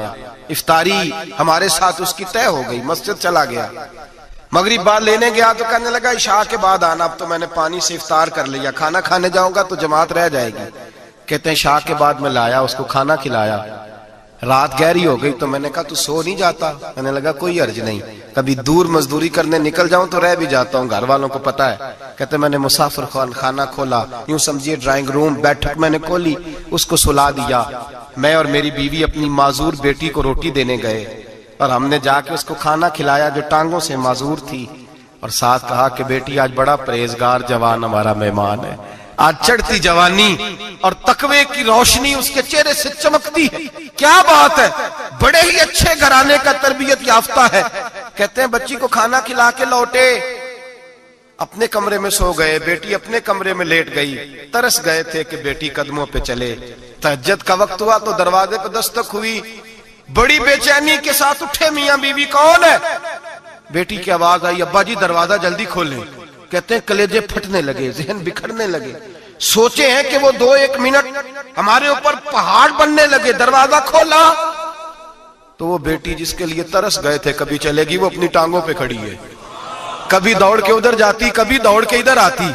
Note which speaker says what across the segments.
Speaker 1: گیا، افطاری ہمارے ساتھ اس کی طے ہو گئی، مسجد چلا گیا۔ مغرب بعد لینے گیا تو کہنے لگا عشاء کے بعد آنا، اب تو میں نے پانی سے افطار کر لیا، کھانا کھانے جاؤں گا تو جماعت رہ جائے گی۔ کہتے ہیں عشاء کے بعد میں لایا، اس کو کھانا کھلایا، رات گہری ہو گئی تو میں نے کہا تو سو نہیں جاتا؟ کہنے لگا کوئی عرض نہیں، کبھی دور مزدوری کرنے نکل جاؤں تو رہ بھی جاتا ہوں، گھر والوں کو پتا ہے۔ کہتے میں نے مسافر خانہ کھولا، یوں سمجھیے ڈرائنگ روم، بیٹھک میں نے کھولی، اس کو سلا دیا۔ میں اور میری بیوی اپنی معذور بیٹی کو روٹی دینے گئے اور ہم نے جا کے اس کو کھانا کھلایا جو ٹانگوں سے معذور تھی، اور ساتھ کہا کہ بیٹی آج بڑا پرہیزگار جوان ہمارا مہمان ہے، آج چڑھتی جوانی اور تقوی کی روشنی اس کے چہرے سے چمکتی ہے، کیا بات ہے، بڑے ہی اچھے گھرانے کا تربیت یافتہ ہے۔ کہتے ہیں بچی کو کھانا کھلا کے لوٹے، اپنے کمرے میں سو گئے، بیٹی اپنے کمرے میں لیٹ گئی، ترس گئے تھے کہ بیٹی قدموں پہ چلے۔ تہجد کا وقت ہوا تو دروازے پہ دستک ہوئی، بڑی بے چینی کے ساتھ اٹھے میاں بیوی، کون ہے؟ بیٹی کی آواز آئی، ابا جی دروازہ جلدی کھولیں۔ کہتے ہیں کلیجے پھٹنے لگے، ذہن بکھرنے لگے، سوچے ہیں کہ وہ 2-1 منٹ ہمارے اوپر پہاڑ بننے لگے، دروازہ کھولا تو وہ بیٹی جس کے لیے ترس گئے تھے کبھی چلے گی، وہ اپنی ٹانگوں پہ کھڑی ہے، کبھی دوڑ کے ادھر جاتی، کبھی دوڑ کے ادھر آتی۔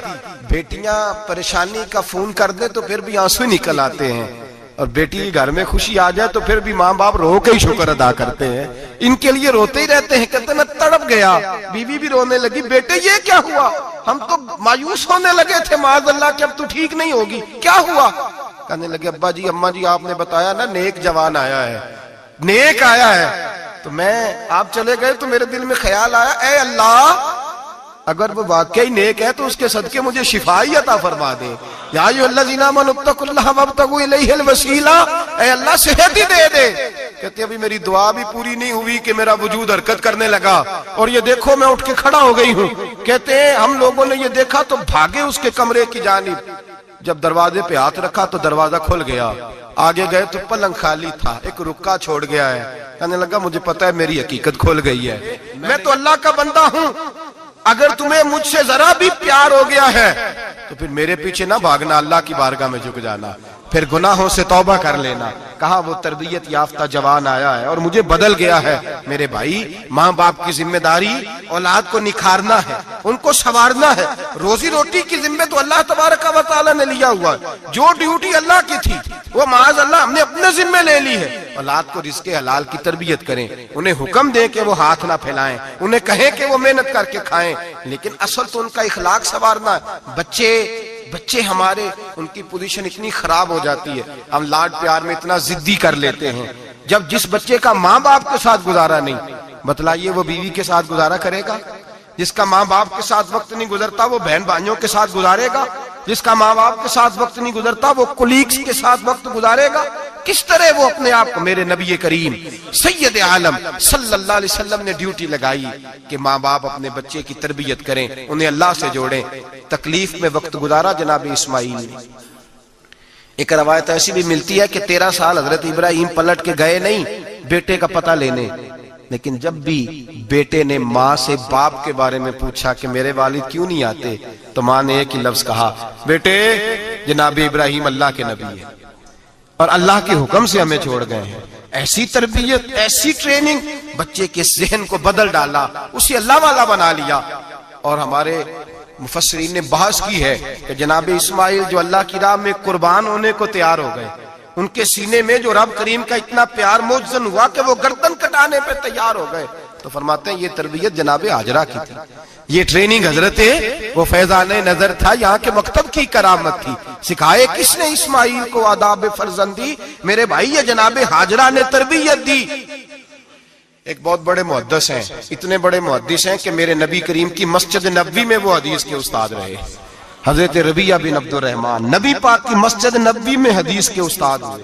Speaker 1: بیٹیاں پریشانی کا فون کر دیں تو پھر بھی آنسو نکل آتے ہیں، اور بیٹی گھر میں خوشی آ جائے تو پھر بھی ماں باپ رو کے ہی شکر ادا کرتے ہیں، ان کے لیے روتے ہی رہتے ہیں۔ کہتے ہیں میں تڑپ گیا، بیوی بھی رونے لگی، بیٹے یہ کیا ہوا؟ ہم تو مایوس ہونے لگے تھے معاذ اللہ کہ اب تو ٹھیک نہیں ہوگی، کیا ہوا؟ کہنے لگے ابا جی اماں جی آپ نے بتایا نا نیک جوان آیا ہے، نیک آیا ہے، تو میں آپ چلے گئے تو میرے دل میں خیال آیا اے اللہ اگر وہ واقعی نیک ہے تو اس کے صدقے مجھے شفائی عطا فرما دے، یا ایھا الذین آمنوا اتقوا اللہ وابتغوا الیہ الوسیلہ، اے اللہ صحت ہی دے دے۔ کہتے ابھی میری دعا بھی پوری نہیں ہوئی کہ میرا وجود حرکت کرنے لگا، اور یہ دیکھو میں اٹھ کے کھڑا ہو گئی ہوں۔ کہتے ہیں ہم لوگوں نے یہ دیکھا تو بھاگے اس کے کمرے کی جانب، جب دروازے پہ ہاتھ رکھا تو دروازہ کھل گیا، آگے گئے تو پلنگ خالی تھا، ایک رکا چھوڑ گیا ہے۔ کہنے لگا مجھے پتا ہے میری حقیقت کھل گئی ہے، میں تو اللہ کا بندہ ہوں، اگر تمہیں مجھ سے ذرا بھی پیار ہو گیا ہے تو پھر میرے پیچھے نہ بھاگنا، اللہ کی بارگاہ میں جھک جانا، پھر گناہوں سے توبہ کر لینا۔ کہا وہ تربیت یافتہ جوان آیا ہے اور مجھے بدل گیا ہے۔ میرے بھائی ماں باپ کی ذمہ داری اولاد کو نکھارنا ہے، ان کو سنوارنا ہے، روزی روٹی کی ذمہ تو اللہ تبارک و تعالیٰ نے لیا ہوا ہے، جو ڈیوٹی اللہ کی تھی وہ معاذ اللہ ہم نے اپنے ذمہ لے لی ہے۔ اولاد کو رزق حلال کی تربیت کریں، انہیں حکم دیں کہ وہ ہاتھ نہ پھیلائیں، انہیں کہیں کہ وہ محنت کر کے کھائیں، لیکن اصل تو ان کا اخلاق سنوارنا ہے۔ بچے ہمارے ان کی پوزیشن اتنی خراب ہو جاتی ہے، ہم لاڈ پیار میں اتنا ضدی کر لیتے ہیں، جب جس بچے کا ماں باپ کے ساتھ گزارا نہیں، بتلائیے وہ بیوی کے ساتھ گزارا کرے گا؟ جس کا ماں باپ کے ساتھ وقت نہیں گزرتا وہ بہن بھائیوں کے ساتھ گزارے گا؟ جس کا ماں باپ کے ساتھ وقت نہیں گزرتا وہ کولیگز کے ساتھ وقت گزارے گا؟ کس طرح وہ اپنے آپ کو، میرے نبی کریم سید عالم صلی اللہ علیہ وسلم نے ڈیوٹی لگائی کہ ماں باپ اپنے بچے کی تربیت کریں، انہیں اللہ سے جوڑیں۔ تکلیف میں وقت گزارا جناب اسماعیل نے۔ ایک روایت ایسی بھی ملتی ہے کہ 13 سال حضرت ابراہیم پلٹ کے گئے نہیں بیٹے کا پتہ لینے، لیکن جب بھی بیٹے نے ماں سے باپ کے بارے میں پوچھا کہ میرے والد کیوں نہیں آتے تو ماں نے ایک ہی لفظ کہا، بیٹے جناب ابراہیم اللہ کے نبی ہے اور اللہ کے حکم سے ہمیں چھوڑ گئے ہیں۔ ایسی تربیت، ایسی ٹریننگ، بچے کے ذہن کو بدل ڈالا، اسے اللہ والا بنا لیا۔ اور ہمارے مفسرین نے بحث کی ہے کہ جناب اسماعیل جو اللہ کی راہ میں قربان ہونے کو تیار ہو گئے، ان کے سینے میں جو رب کریم کا اتنا پیار موجزن ہوا کہ وہ گردن کٹانے پہ تیار ہو گئے، تو فرماتے ہیں یہ تربیت جناب ہاجرہ کی تھی، یہ ٹریننگ حضرت وہ فیضان نظر تھا، یہاں کے مکتب کی کرامت تھی۔ سکھائے کس نے اسماعیل کو آداب فرزندی؟ میرے بھائی یہ جناب ہاجرہ نے تربیت دی۔ ایک بہت بڑے محدث ہیں، اتنے بڑے محدث ہیں کہ میرے نبی کریم کی مسجد نبوی میں وہ حدیث کے استاد رہے، حضرت ربیعہ بن عبد الرحمن، نبی پاک کی مسجد نبوی میں حدیث کے استاد ہوئے،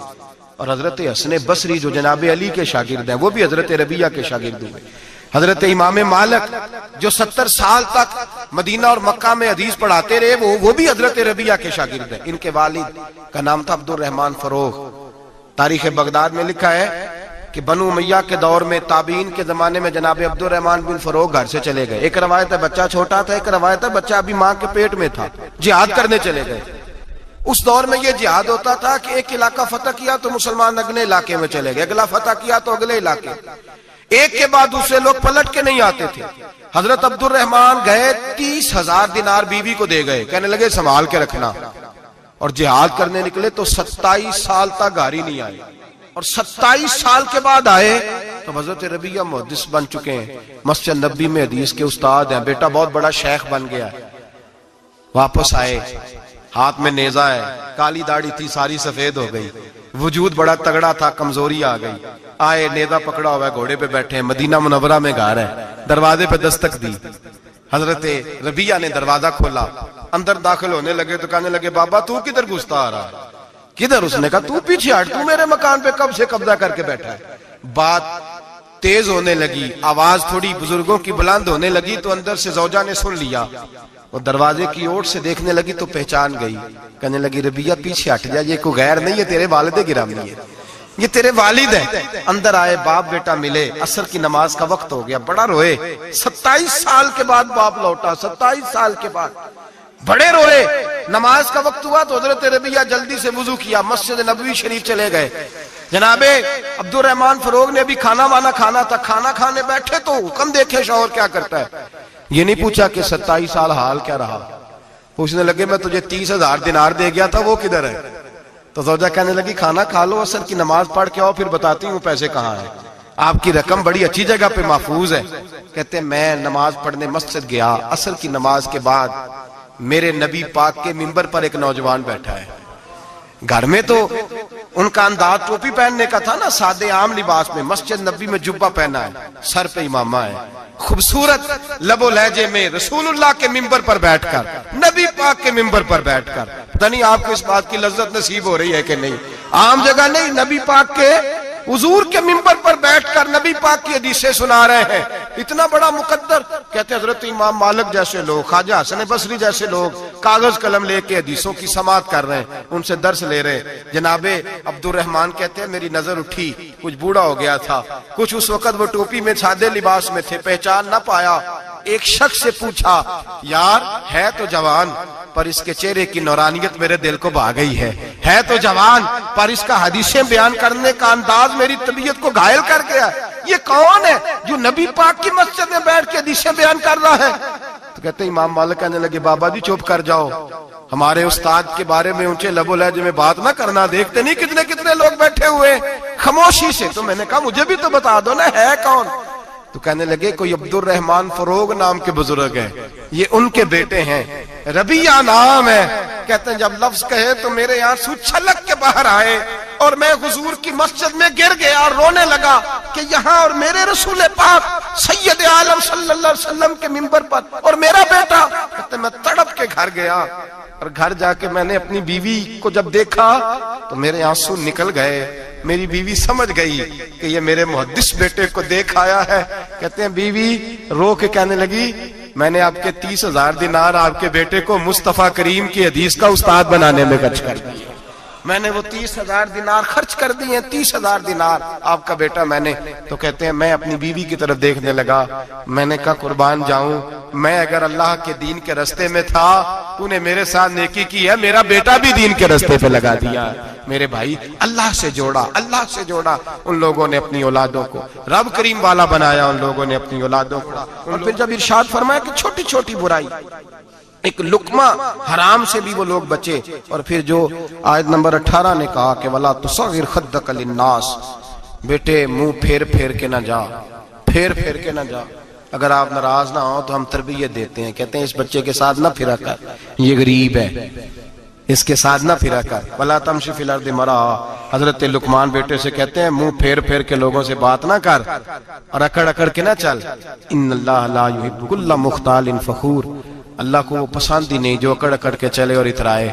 Speaker 1: اور حضرت حسن بصری جو جناب علی کے شاگرد ہیں وہ بھی حضرت ربیعہ کے شاگرد ہوئے، حضرت امام مالک جو 70 سال تک مدینہ اور مکہ میں حدیث پڑھاتے رہے وہ بھی حضرت ربیعہ کے شاگرد ہیں۔ ان کے والد کا نام تھا عبد الرحمن فروغ۔ تاریخ بغداد میں لکھا ہے کہ بنو امیہ کے دور میں تابعین کے زمانے میں جناب عبد الرحمن بن فروغ گھر سے چلے گئے۔ ایک روایت ہے بچہ چھوٹا تھا، ایک روایت ہے بچہ ابھی ماں کے پیٹ میں تھا، جہاد کرنے چلے گئے۔ اس دور میں یہ جہاد ہوتا تھا کہ ایک علاقہ فتح کیا تو مسلمان اگلے علاقے میں چلے گئے، اگلا فتح کیا تو اگلے علاقے، ایک کے بعد دوسرے لوگ پلٹ کے نہیں آتے تھے۔ حضرت عبد الرحمن گئے 30,000 دینار بیوی کو دے گئے، کہنے لگے سنبھال کے رکھنا، اور جہاد کرنے نکلے تو 27 سال تک گھر نہیں آئے، اور 27 سال کے بعد آئے تو حضرت ربیعہ محدث بن چکے ہیں، مسجد نبی میں حدیث کے استاد ہیں، بیٹا بہت بڑا شیخ بن گیا، واپس آئے، ہاتھ میں نیزہ ہے، کالی داڑھی تھی ساری سفید ہو گئی، وجود بڑا تگڑا تھا، کمزوری آ گئی، آئے نیزہ پکڑا ہوا ہے، گھوڑے پہ بیٹھے ہیں، مدینہ منورہ میں گھر ہے، دروازے پہ دستک دی، حضرت ربیعہ نے دروازہ کھولا، اندر داخل ہونے لگے تو کہنے لگے بابا تو کدھر گھستا آ رہا ہے؟ کدھر؟ اس نے کہا تو پیچھے ہٹ، تو میرے مکان پہ کب سے قبضہ کر کے بیٹھا ہے۔ بات تیز ہونے لگی، آواز تھوڑی بزرگوں کی بلند ہونے لگی تو اندر سے زوجہ نے سن لیا، وہ دروازے کی اوٹ سے دیکھنے لگی تو پہچان گئی، کہنے لگی ربیعہ پیچھے ہٹ جا، یہ کوئی غیر نہیں ہے، تیرے والد گرامی ہے، یہ تیرے والد ہیں۔ اندر آئے، باپ بیٹا ملے، عصر کی نماز کا وقت ہو گیا، بڑا روئے، 27 سال کے بعد باپ لوٹا، 27 سال کے بعد بڑے روئے۔ نماز کا وقت ہوا تو حضرت ربیعہ جلدی سے وضو کیا، مسجد نبوی شریف چلے گئے۔ جناب عبد الرحمن فروغ نے بھی کھانا وانا کھانا تھا، کھانا کھانے بیٹھے تو حکم دیکھے شوہر کیا کرتا ہے، یہ نہیں پوچھا کہ 27 سال حال کیا رہا، پوچھنے لگے میں تجھے 30,000 دینار دے گیا تھا وہ کدھر ہے؟ تو زوجہ کہنے لگی کھانا کھا لو، عصر کی نماز پڑھ کے آؤ، پھر بتاتی ہوں پیسے کہاں ہیں، آپ کی رقم بڑی اچھی جگہ پہ محفوظ ہے۔ کہتے ہیں میں نماز پڑھنے مسجد گیا، عصر کی نماز کے بعد میرے نبی پاک کے منبر پر ایک نوجوان بیٹھا ہے، گھر میں تو ان کا انداز ٹوپی پہننے کا تھا نا، سادے عام لباس میں، مسجد نبی میں جبہ پہنا ہے، سر پہ امامہ ہے، خوبصورت لب و لہجے میں رسول اللہ کے منبر پر بیٹھ کر، نبی پاک کے منبر پر بیٹھ کر، پتہ نہیں آپ کو اس بات کی لذت نصیب ہو رہی ہے کہ نہیں، عام جگہ نہیں، نبی پاک کے حضور کے منبر پر بیٹھ کر نبی پاک کی حدیثیں سنا رہے ہیں، اتنا بڑا مقدر۔ کہتے ہیں حضرت امام مالک جیسے لوگ، خواجہ حسن بصری جیسے لوگ کاغذ قلم لے کے حدیثوں کی سماعت کر رہے ہیں، ان سے درس لے رہے ہیں۔ جناب عبد الرحمن کہتے ہیں میری نظر اٹھی، کچھ بوڑھا ہو گیا تھا، کچھ اس وقت وہ ٹوپی میں سادے لباس میں تھے، پہچان نہ پایا۔ ایک شخص سے پوچھا یار ہے تو جوان پر اس کے چہرے کی نورانیت میرے دل کو بھا گئی ہے تو جوان پر اس کا حدیثیں بیان کرنے کا انداز میری طبیعت کو گھائل کر گیا، یہ کون ہے جو نبی پاک کی مسجد میں بیٹھ کے حدیثیں بیان کر رہا ہے؟ تو کہتے ہیں امام مالک کہنے لگے بابا جی چپ کر جاؤ، ہمارے استاد کے بارے میں اونچے لب و لہجے میں بات نہ کرنا، دیکھتے نہیں کتنے کتنے لوگ بیٹھے ہوئے خاموشی سے۔ تو میں نے کہا مجھے بھی تو بتا دو نا ہے کون؟ تو کہنے لگے کوئی عبد الرحمن فروغ نام کے بزرگ ہیں، یہ ان کے بیٹے ہیں، ربیعہ نام ہے۔ کہتے ہیں جب لفظ کہے تو میرے آنسو چھلک کے باہر آئے اور میں حضور کی مسجد میں گر گیا اور رونے لگا کہ یہاں اور میرے رسول پاک سید عالم صلی اللہ علیہ وسلم کے منبر پر اور میرا بیٹا۔ کہتے ہیں میں تڑپ کے گھر گیا اور گھر جا کے میں نے اپنی بیوی کو جب دیکھا تو میرے آنسو نکل گئے، میری بیوی سمجھ گئی کہ یہ میرے محدث بیٹے کو دیکھ آیا ہے۔ کہتے ہیں بیوی رو کے کہنے لگی میں نے آپ کے 30,000 دینار آپ کے بیٹے کو مصطفیٰ کریم کی حدیث کا استاد بنانے میں خرچ کر دیے، میں نے وہ 30,000 دینار خرچ کر دیے، 30,000 دینار آپ کا بیٹا میں نے۔ تو کہتے ہیں میں اپنی بیوی کی طرف دیکھنے لگا، میں نے کہا قربان جاؤں، میں اگر اللہ کے دین کے رستے میں تھا تو نے میرے ساتھ نیکی کی ہے، میرا بیٹا بھی دین کے رستے پہ لگا دیا۔ میرے بھائی اللہ سے جوڑا، اللہ سے جوڑا ان لوگوں نے اپنی اولادوں کو، رب کریم والا بنایا ان لوگوں نے اپنی اولادوں کو۔ اور پھر جب ارشاد فرمایا کہ چھوٹی چھوٹی برائی، ایک لقمہ حرام سے بھی وہ لوگ بچے، اور پھر جو آیت نمبر 18 نے کہا کہ وَلَا تُصَغِّرْ خَدَّكَ لِلنَّاسِ، بیٹے منہ پھیر پھیر کے نہ جا، پھیر پھیر کے نہ جا، اگر آپ ناراض نہ ہوں تو ہم تربیت دیتے ہیں، کہتے ہیں اس بچے کے ساتھ نہ پھرا کر، یہ غریب ہے، اس کے ساتھ نہ پھرا کر، وَلَا تَمْشِ فِي الْأَرْضِ مَرَحًا، حضرت لقمان بیٹے سے کہتے ہیں منہ پھیر پھیر کے لوگوں سے بات نہ کر اور اکڑ اکڑ کے نہ چل، إِنَّ اللَّهَ لَا يُحِبُّ كُلَّ مُخْتَالٍ فَخُورٍ، اللہ کو وہ پسند ہی نہیں جو اکڑ اکڑ کے چلے اور اترائے۔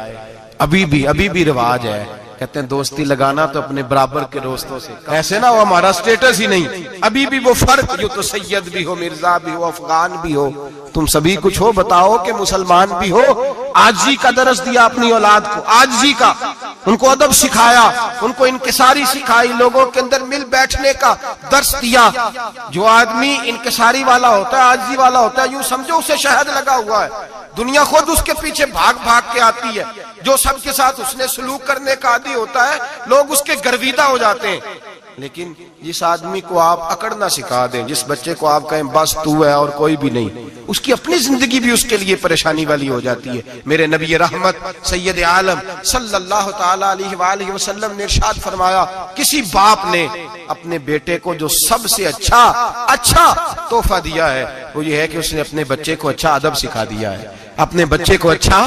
Speaker 1: ابھی بھی رواج ہے، کہتے ہیں دوستی لگانا تو اپنے برابر کے دوستوں سے، ایسے نہ وہ ہمارا سٹیٹس ہی نہیں، ابھی بھی وہ فرق، جو تو سید بھی ہو، مرزا بھی ہو، افغان بھی ہو، تم سبھی کچھ ہو، بتاؤ کہ مسلمان بھی ہو۔ آجزی کا درس دیا اپنی اولاد کو، آجزی کا، ان کو ادب سکھایا، ان کو انکساری سکھائی، لوگوں کے اندر مل بیٹھنے کا درس دیا۔ جو آدمی انکساری والا ہوتا ہے، عاجزی والا ہوتا ہے، یوں سمجھو اسے شہد لگا ہوا ہے، دنیا خود اس کے پیچھے بھاگ بھاگ کے آتی ہے۔ جو سب کے ساتھ اس نے سلوک کرنے کا عادی ہوتا ہے، لوگ اس کے گرویدہ ہو جاتے ہیں۔ لیکن جس آدمی کو آپ اکڑنا سکھا دیں، جس بچے کو آپ کہیں بس تو ہے اور کوئی بھی نہیں، اس کی اپنی زندگی بھی اس کے لیے پریشانی والی ہو جاتی ہے۔ میرے نبی رحمت سید عالم صلی اللہ تعالی علیہ وآلہ وسلم نے ارشاد فرمایا، کسی باپ نے اپنے بیٹے کو جو سب سے اچھا تحفہ دیا ہے وہ یہ ہے کہ اس نے اپنے بچے کو اچھا ادب سکھا دیا ہے، اپنے بچے کو اچھا۔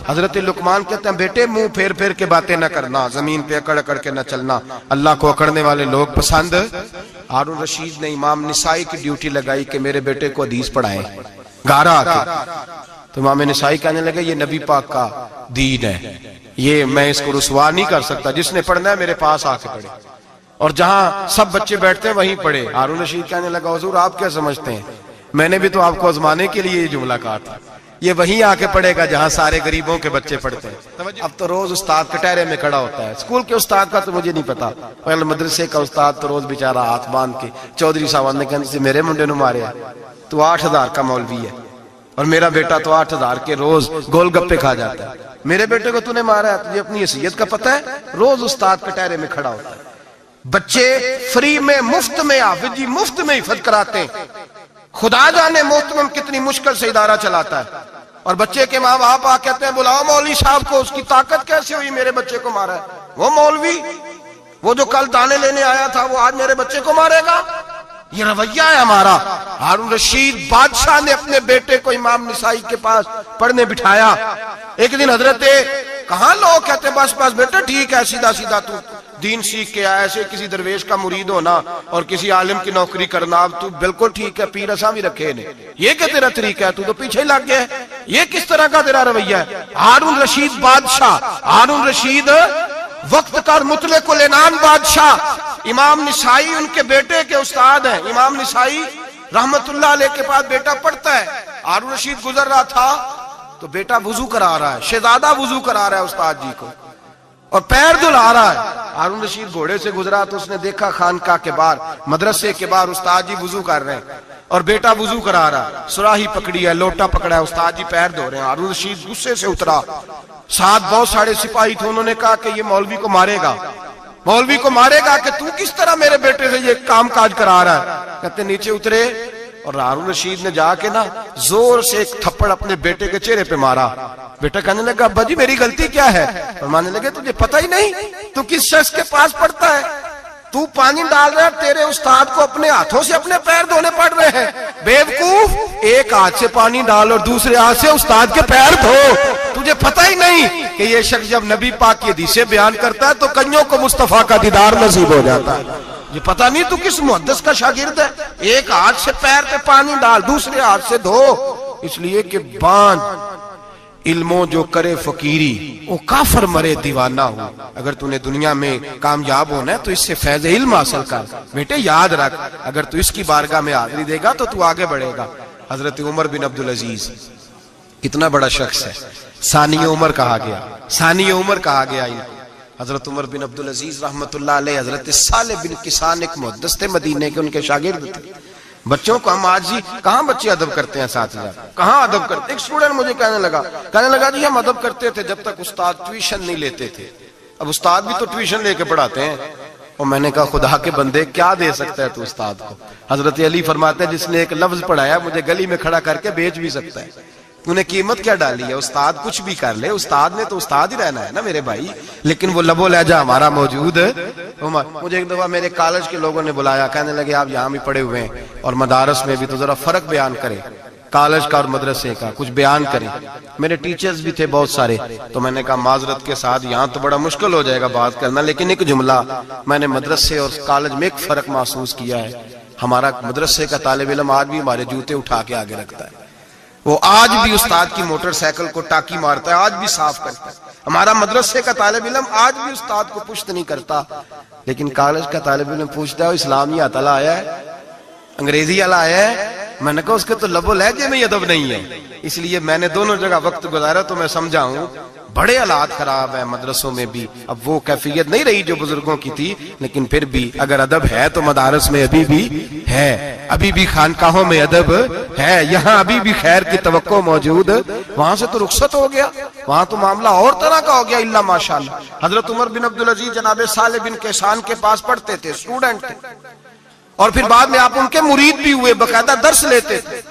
Speaker 1: حضرت لقمان کہتے ہیں بیٹے منہ پھیر پھیر کے باتیں نہ کرنا، زمین پہ اکڑ اکڑ کے نہ چلنا، اللہ کو اکڑنے والے لوگ پسند۔ ہارون رشید نے امام نسائی کی ڈیوٹی لگائی کہ میرے بیٹے کو حدیث پڑھائیں گارا آ کے، تو امام نسائی کہنے لگے یہ نبی پاک کا دین ہے، یہ میں اس کو رسوا نہیں کر سکتا، جس نے پڑھنا ہے میرے پاس آ کے پڑھے، اور جہاں سب بچے بیٹھتے ہیں وہیں پڑھے۔ ہارون رشید کہنے لگا حضور آپ کیا سمجھتے ہیں، میں نے بھی تو آپ کو آزمانے کے لیے یہ جملہ کہا تھا، یہ وہیں آ کے پڑھے گا جہاں سارے غریبوں کے بچے پڑھتے ہیں۔ اب تو روز استاد کٹہرے میں کھڑا ہوتا ہے، اسکول کے استاد کا تو مجھے نہیں پتا، پہلے مدرسے کا استاد تو روز بیچارہ ہاتھ باندھ کے چودھری صاحب نے کہنے سے میرے منڈے نو مارے تو 8000 کا مولوی ہے، اور میرا بیٹا تو 8000 کے روز گول گپے کھا جاتا ہے، میرے بیٹے کو تو نے مارا ہے، تجھے اپنی حیثیت کا پتہ ہے؟ روز استاد کٹہرے میں کھڑا ہوتا ہے۔ بچے فری میں مفت میں حافظ جی مفت میں حفظ کراتے ہیں، خدا جانے محترم کتنی مشکل سے ادارہ چلاتا ہے، اور بچے کے ماں باپ آ کہتے ہیں بلاؤ مولوی صاحب کو، اس کی طاقت کیسے ہوئی میرے بچے کو مارا ہے؟ وہ مولوی وہ جو کل دانے لینے آیا تھا وہ آج میرے بچے کو مارے گا؟ یہ رویہ ہے ہمارا۔ ہارون رشید بادشاہ نے اپنے بیٹے کو امام نسائی کے پاس پڑھنے بٹھایا۔ ایک دن حضرت کہاں لوگ کہتے ہیں بس بس بیٹا ٹھیک ہے، سیدھا سیدھا تو دین سیکھ کے آیا، ایسے کسی درویش کا مرید ہونا اور کسی عالم کی نوکری کرنا، اب تو بالکل ٹھیک ہے، پیر اساں بھی رکھے نے، یہ کہ تیرا طریقہ ہے، تو پیچھے لگ گیا ہے، یہ کس طرح کا تیرا رویہ ہے؟ ہارون رشید بادشاہ، ہارون رشید وقت کا مطلق العنان بادشاہ، امام نسائی ان کے بیٹے کے استاد ہیں، امام نسائی رحمت اللہ علیہ کے پاس بیٹا پڑھتا ہے۔ ہارون رشید گزر رہا تھا تو بیٹا وضو کرا رہا ہے، شہزادہ وضو کرا رہا ہے استاد جی کو، اور پیر دھلا رہا ہے۔ ہارون رشید گھوڑے سے گزرا تو اس نے دیکھا خانقاہ کے باہر، مدرسے کے باہر استاد جی وضو کر رہے ہیں اور بیٹا وضو کرا رہا ہے، سراہی پکڑی ہے، لوٹا پکڑا ہے، استاد جی پیر دھو رہے ہیں۔ ہارون رشید غصے سے اترا، ساتھ بہت سارے سپاہی تھے، انہوں نے کہا کہ یہ مولوی کو مارے گا، مولوی کو مارے گا کہ تو کس طرح میرے بیٹے سے یہ کام کاج کرا رہا ہے؟ کہتے نیچے اترے اور ہارون رشید نے جا کے نا زور سے ایک تھپڑ اپنے بیٹے کے چہرے پہ مارا۔ بیٹا کہنے لگا ابا جی میری غلطی کیا ہے؟ فرمانے لگے تجھے پتہ ہی نہیں تو کس شخص کے پاس پڑھتا ہے؟ تو پانی ڈال رہا ہے، تیرے استاد کو اپنے ہاتھوں سے اپنے پیر دھونے پڑ رہے ہیں۔ بیوقوف، ایک ہاتھ سے پانی ڈال اور دوسرے ہاتھ سے استاد کے پیر دھو، تجھے پتہ ہی نہیں کہ یہ شخص جب نبی پاک کی حدیثیں بیان کرتا ہے تو کئیوں کو مصطفیٰ کا دیدار نصیب ہو جاتا ہے۔ یہ پتہ نہیں تو کس محدث کا شاگرد ہے، ایک ہاتھ سے پیر پہ پانی ڈال دوسرے ہاتھ سے دھو، اس لیے کہ باندھ علموں جو کرے فقیری وہ کافر مرے دیوانہ ہو۔ اگر تو نے دنیا میں کامیاب ہونا ہے تو اس سے فیض علم حاصل کر، بیٹے یاد رکھ، اگر تو اس کی بارگاہ میں حاضری دے گا تو تو آگے بڑھے گا۔ حضرت عمر بن عبدالعزیز کتنا بڑا شخص ہے، ثانی عمر کہا گیا، ثانی عمر کہا گیا۔ حضرت عمر بن عبدالعزیز رحمت اللہ علیہ، حضرت صالح بن کسان ایک محدث تھے مدینے کے، ان کے شاگرد تھے۔ بچوں کو ہم آج ہی کہاں بچے ادب کرتے ہیں ساتھ جا، کہاں ادب کرتے؟ ایک اسٹوڈنٹ مجھے کہنے لگا جی ہم ادب کرتے تھے جب تک استاد ٹیوشن نہیں لیتے تھے، اب استاد بھی تو ٹیوشن لے کے پڑھاتے ہیں۔ اور میں نے کہا خدا کے بندے کیا دے سکتا ہے تو استاد کو؟ حضرت علی فرماتے ہیں جس نے ایک لفظ پڑھایا مجھے گلی میں کھڑا کر کے بیچ بھی سکتا ہے، تو نے قیمت کیا ڈالی ہے؟ استاد کچھ بھی کر لے، استاد نے تو استاد ہی رہنا ہے نا میرے بھائی، لیکن وہ لب و لہجہ ہمارا موجود ہے۔ مجھے ایک دفعہ میرے کالج کے لوگوں نے بلایا، کہنے لگے آپ یہاں بھی پڑھے ہوئے ہیں اور مدارس میں بھی، تو ذرا فرق بیان کریں کالج کا اور مدرسے کا، کچھ بیان کریں۔ میرے ٹیچرز بھی تھے بہت سارے، تو میں نے کہا معذرت کے ساتھ یہاں تو بڑا مشکل ہو جائے گا بات کرنا، لیکن ایک جملہ میں نے مدرسے اور کالج میں ایک فرق محسوس کیا ہے۔ ہمارا مدرسے کا طالب علم آج بھی ہمارے جوتے اٹھا کے آگے رکھتا ہے، وہ آج بھی استاد کی موٹر سائیکل کو ٹاکی مارتا ہے، آج بھی صاف کرتا ہے۔ ہمارا مدرسے کا طالب علم آج بھی استاد کو پشت نہیں کرتا، لیکن کالج کا طالب علم پوچھتا ہے اسلامی آتلا آیا ہے، انگریزی والا آیا ہے؟ میں نے کہا اس کے تو لب و لہجے میں ادب نہیں ہے، اس لیے میں نے دونوں جگہ وقت گزارا تو میں سمجھا ہوں بڑے حالات خراب ہیں مدرسوں میں بھی. اب وہ کیفیت نہیں رہی جو بزرگوں کی تھی، لیکن پھر بھی اگر ادب ہے تو مدارس میں ابھی بھی ہے، ابھی بھی خانقاہوں میں ادب ہے، یہاں ابھی بھی خیر کی توقع موجود. وہاں سے تو رخصت ہو گیا، وہاں تو معاملہ اور طرح کا ہو گیا. اللہ ماشاءاللہ. حضرت عمر بن عبدالعزیز جناب صالح بن کیسان کے پاس پڑھتے تھے، اسٹوڈنٹ تھے، اور پھر بعد میں آپ ان کے مرید بھی ہوئے، باقاعدہ درس لیتے تھے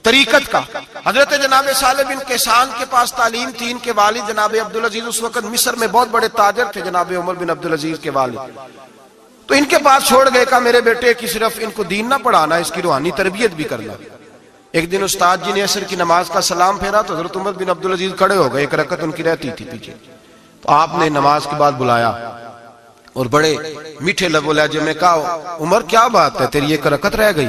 Speaker 1: طریقت کا. حضرت جناب صالح بن کیسان کے پاس تعلیم تھی. ان کے والد جناب عبدالعزیز اس وقت مصر میں بہت بڑے تاجر تھے، جناب عمر بن عبدالعزیز کے والد. تو ان کے پاس چھوڑ گئے، کہا میرے بیٹے کی صرف ان کو دین نہ پڑھانا، اس کی روحانی تربیت بھی کرنا. ایک دن استاد جی نے عصر کی نماز کا سلام پھیرا تو حضرت عمر بن عبدالعزیز کھڑے ہو گئے، ایک رکعت ان کی رہتی تھی پیچھے. تو آپ نے نماز کے بعد بلایا اور بڑے میٹھے لب و لہجے میں کہا عمر کیا بات ہے، تیری ایک رکعت رہ گئی؟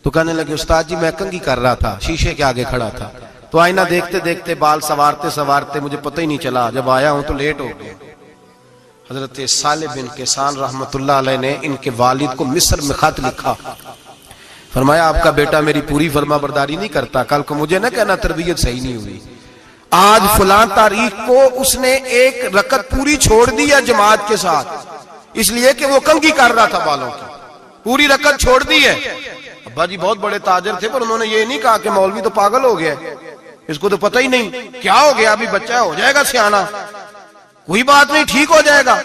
Speaker 1: تو کہنے لگے استاد جی میں کنگھی کر رہا تھا، شیشے کے آگے کھڑا تھا، تو آئینہ دیکھتے دیکھتے بال سوارتے سوارتے مجھے پتہ ہی نہیں چلا، جب آیا ہوں تو لیٹ ہو گیا. حضرت صالح بن کیسان رحمت اللہ علیہ نے ان کے والد کو مصر میں خط لکھا، فرمایا آپ کا بیٹا میری پوری فرما برداری نہیں کرتا، کل کو مجھے نہ کہنا تربیت صحیح نہیں ہوئی. آج فلاں تاریخ کو اس نے ایک رکعت پوری چھوڑ دی ہے جماعت کے ساتھ، اس لیے کہ وہ کنگھی کر رہا تھا بالوں کی، پوری رکعت چھوڑ دی ہے. ابا جی بہت بڑے تاجر تھے، پر انہوں نے یہ نہیں کہا کہ مولوی تو پاگل ہو گیا، اس کو تو پتہ ہی نہیں کیا ہو گیا، ابھی بچہ ہو جائے گا سیانا، کوئی بات نہیں ٹھیک ہو جائے گا.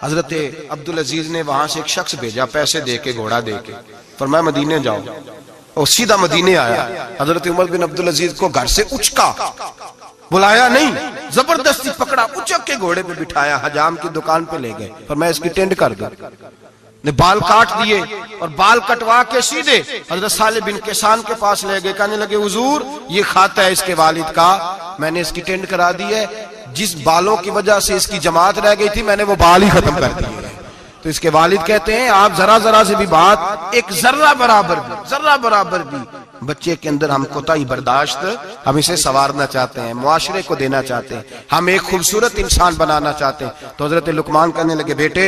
Speaker 1: حضرت عبدالعزیز نے وہاں سے ایک شخص بھیجا پیسے دے کے، گھوڑا دے کے، فرمایا مدینے جاؤ، اور سیدھا مدینے آیا. حضرت عمر بن عبدالعزیز کو گھر سے اچکا، بلایا نہیں، زبردستی پکڑا، اچک کے گھوڑے پہ بٹھایا، حجام کی دکان پہ لے گئے، فرمایا اس کی ٹینڈ کر دو. نے بال کاٹ دیے اور بال کٹوا کے سیدھے حضرت صالح بن کیسان کے پاس لے گئے. کہنے لگے حضور یہ کھاتا ہے اس کے والد کا، میں نے اس کی ٹینڈ کرا دی ہے، جس بالوں کی وجہ سے اس کی جماعت رہ گئی تھی میں نے وہ بال ہی ختم کر دیے. تو اس کے والد کہتے ہیں آپ ذرا ذرا سے بھی بات، ایک ذرہ برابر بھی بچے کے اندر ہم کوتاہی برداشت، ہم اسے سنوارنا چاہتے ہیں، معاشرے کو دینا چاہتے ہیں، ہم ایک خوبصورت انسان بنانا چاہتے ہیں. تو حضرت لقمان کہنے لگے بیٹے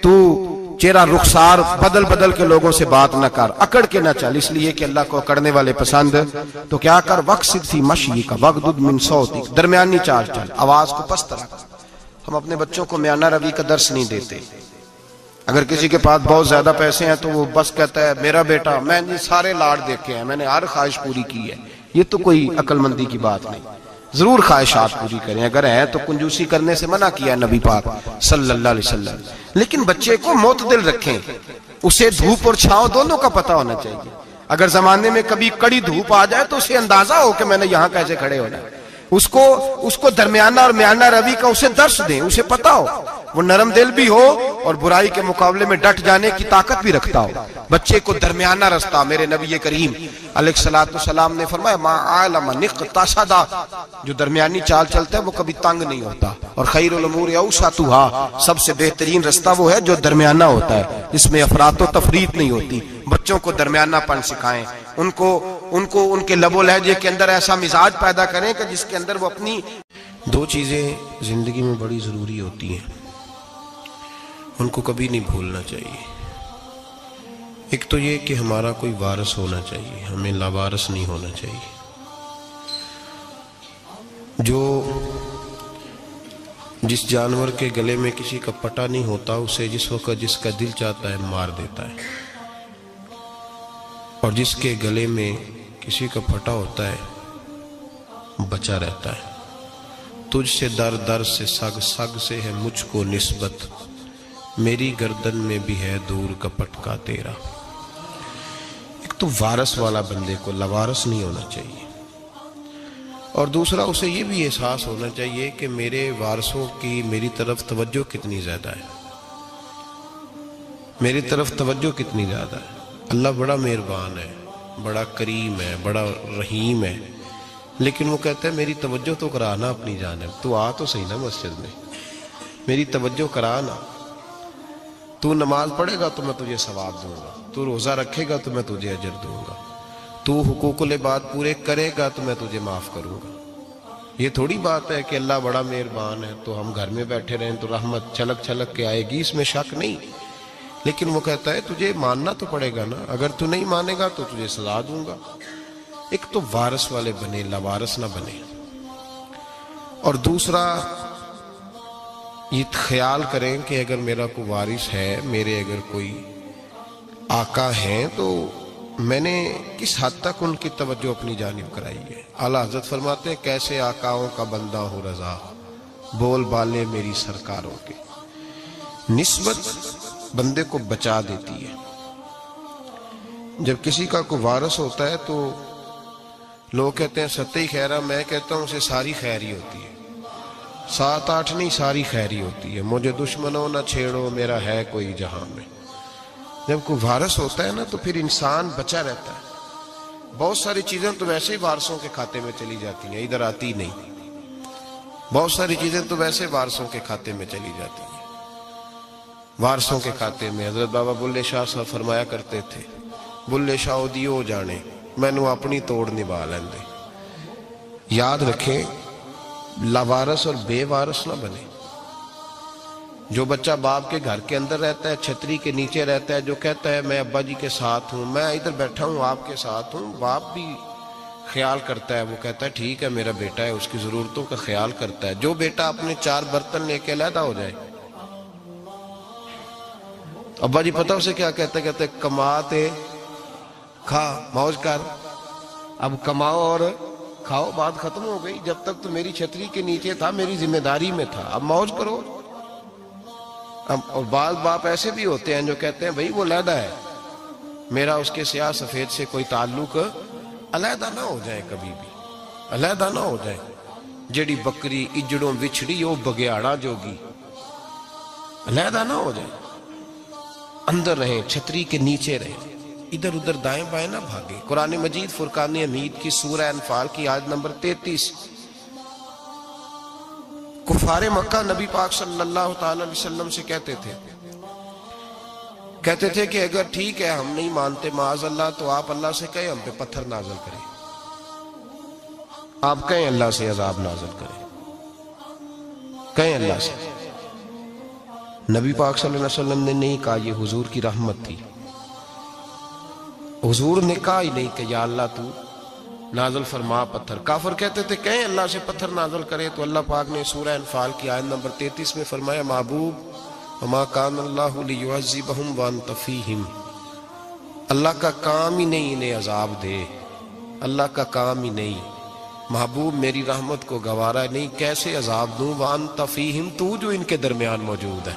Speaker 1: تو چہرہ رخسار بدل بدل کے لوگوں سے بات نہ کر، اکڑ کے نہ چل، اس لیے کہ اللہ کو اکڑنے والے پسند. تو کیا کر وقصد فی مشی کا وغضض من صوتک، درمیانی چال چل، آواز کو پست رکھ. ہم اپنے بچوں کو میانہ روی کا درس نہیں دیتے. اگر کسی کے پاس بہت زیادہ پیسے ہیں تو وہ بس کہتا ہے میرا بیٹا، میں نے سارے لاڑ دیکھے ہیں، میں نے ہر خواہش پوری کی ہے. یہ تو کوئی عقل مندی کی بات نہیں. ضرور خواہشات پوری کریں، اگر ہیں تو کنجوسی کرنے سے منع کیا ہے نبی پاک صلی اللہ علیہ وسلم، لیکن بچے کو معتدل رکھیں، اسے دھوپ اور چھاؤں دونوں کا پتہ ہونا چاہیے. اگر زمانے میں کبھی کڑی دھوپ آ جائے تو اسے اندازہ ہو کہ میں نے یہاں کیسے کھڑے ہونا ہے. اس کو درمیانہ اور میانہ روی کا اسے درس دیں، اسے پتہ ہو، وہ نرم دل بھی ہو اور برائی کے مقابلے میں ڈٹ جانے کی طاقت بھی رکھتا ہو. بچے کو درمیانہ رستہ، میرے نبی کریم علیہ الصلوۃ والسلام نے فرمایا ما علم نقتصد، جو درمیانی چال چلتا ہے وہ کبھی تنگ نہیں ہوتا. اور خیر الامور اوسطها، سب سے بہترین رستہ وہ ہے جو درمیانہ ہوتا ہے، جس میں افراط و تفریط نہیں ہوتی. بچوں کو درمیانہ پن سکھائیں، ان کو ان کے لب و لہجے کے اندر ایسا مزاج پیدا کریں کہ جس کے اندر وہ اپنی. دو چیزیں زندگی میں بڑی ضروری ہوتی ہیں، ان کو کبھی نہیں بھولنا چاہیے. ایک تو یہ کہ ہمارا کوئی وارث ہونا چاہیے، ہمیں لاوارث نہیں ہونا چاہیے. جس جانور کے گلے میں کسی کا پٹا نہیں ہوتا اسے جس وقت جس کا دل چاہتا ہے مار دیتا ہے، اور جس کے گلے میں کسی کا پھٹا ہوتا ہے بچا رہتا ہے. تجھ سے در در سے سگ سگ سے ہے مجھ کو نسبت، میری گردن میں بھی ہے دور کا پٹکا تیرا. ایک تو وارث والا بندے کو لوارث نہیں ہونا چاہیے، اور دوسرا اسے یہ بھی احساس ہونا چاہیے کہ میرے وارثوں کی میری طرف توجہ کتنی زیادہ ہے، میری طرف توجہ کتنی زیادہ ہے. اللہ بڑا مہربان ہے، بڑا کریم ہے، بڑا رحیم ہے، لیکن وہ کہتا ہے میری توجہ تو کرانا اپنی جانب، تو آ تو صحیح نا مسجد میں، میری توجہ کرانا. تو نماز پڑھے گا تو میں تجھے ثواب دوں گا، تو روزہ رکھے گا تو میں تجھے اجر دوں گا، تو حقوق العباد پورے کرے گا تو میں تجھے معاف کروں گا. یہ تھوڑی بات ہے کہ اللہ بڑا مہربان ہے تو ہم گھر میں بیٹھے رہیں تو رحمت چھلک چھلک کے آئے گی، اس میں شک نہیں. لیکن وہ کہتا ہے تجھے ماننا تو پڑے گا نا، اگر تو نہیں مانے گا تو تجھے سزا دوں گا. ایک تو وارث والے بنے، لاوارث نہ بنے. اور دوسرا یہ خیال کریں کہ اگر میرا کوئی وارث ہے، میرے اگر کوئی آقا ہیں، تو میں نے کس حد تک ان کی توجہ اپنی جانب کرائی ہے۔ اعلیٰ حضرت فرماتے ہیں کیسے آقاؤں کا بندہ ہو رضا، بول بالے میری سرکاروں کے۔ نسبت بندے کو بچا دیتی ہے۔ جب کسی کا کوئی وارث ہوتا ہے تو لوگ کہتے ہیں ستّی خیرہ، میں کہتا ہوں اسے ساری خیر ہی ہوتی ہے، 7-8 نہیں، ساری خیر ہی ہوتی ہے۔ مجھے دشمنوں نہ چھیڑو، میرا ہے کوئی جہاں میں۔ جب کوئی وارث ہوتا ہے نا تو پھر انسان بچا رہتا ہے۔ بہت ساری چیزیں تو ویسے ہی وارثوں کے کھاتے میں چلی جاتی ہیں، ادھر آتی نہیں۔ بہت ساری چیزیں تو ویسے وارثوں کے کھاتے میں چلی جاتی ہیں۔ وارثوں کے کھاتے میں حضرت بابا بلے شاہ صاحب فرمایا کرتے تھے، بلے شاہ دیو جانے مینوں اپنی توڑ نبھا لیندے۔ یاد رکھیں لاوارث اور بے وارث نہ بنے۔ جو بچہ باپ کے گھر کے اندر رہتا ہے، چھتری کے نیچے رہتا ہے، جو کہتا ہے میں ابا جی کے ساتھ ہوں، میں ادھر بیٹھا ہوں آپ کے ساتھ ہوں، باپ بھی خیال کرتا ہے، وہ کہتا ہے ٹھیک ہے میرا بیٹا ہے، اس کی ضرورتوں کا خیال کرتا ہے۔ جو بیٹا اپنے 4 برتن لے کے علیحدہ ہو جائے، ابا جی پتہ اسے کیا کہتے کماتے کھا موج کر، اب کماؤ اور کھاؤ، بات ختم ہو گئی۔ جب تک تو میری چھتری کے نیچے تھا، میری ذمہ داری میں تھا، اب موج کرو۔ اور بعض باپ ایسے بھی ہوتے ہیں جو کہتے ہیں بھئی وہ علیحدہ ہے، میرا اس کے سیاہ سفید سے کوئی تعلق، علیحدہ نہ ہو جائے، کبھی بھی علیحدہ نہ ہو جائے۔ جڑی بکری اجڑوں بچھڑی وہ بگیاڑا جوگی، علیحدہ نہ ہو جائے، اندر رہیں، چھتری کے نیچے رہیں، ادھر ادھر دائیں بائیں نہ بھاگیں۔ قرآن مجید فرقان حمید کی سورہ انفال کی آیت نمبر 33، کفار مکہ نبی پاک صلی اللہ تعالی علیہ وسلم سے کہتے تھے کہ اگر ٹھیک ہے ہم نہیں مانتے معاذ اللہ، تو آپ اللہ سے کہیں ہم پہ پتھر نازل کریں، آپ کہیں اللہ سے عذاب نازل کریں، کہیں اللہ سے۔ نبی پاک صلی اللہ علیہ وسلم نے نہیں کہا، یہ حضور کی رحمت تھی۔ حضور نے کہا ہی نہیں کہ یا اللہ تو نازل فرما پتھر۔ کافر کہتے تھے کہیں اللہ سے پتھر نازل کرے، تو اللہ پاک نے سورہ انفال کی آیت نمبر 33 میں فرمایا محبوب وما کان اللہ لیعذبہم وانت فیہم، اللہ کا کام ہی نہیں انہیں عذاب دے، اللہ کا کام ہی نہیں۔ محبوب میری رحمت کو گوارا نہیں، کیسے عذاب دوں، وانت فیہم، تو جو ان کے درمیان موجود ہے۔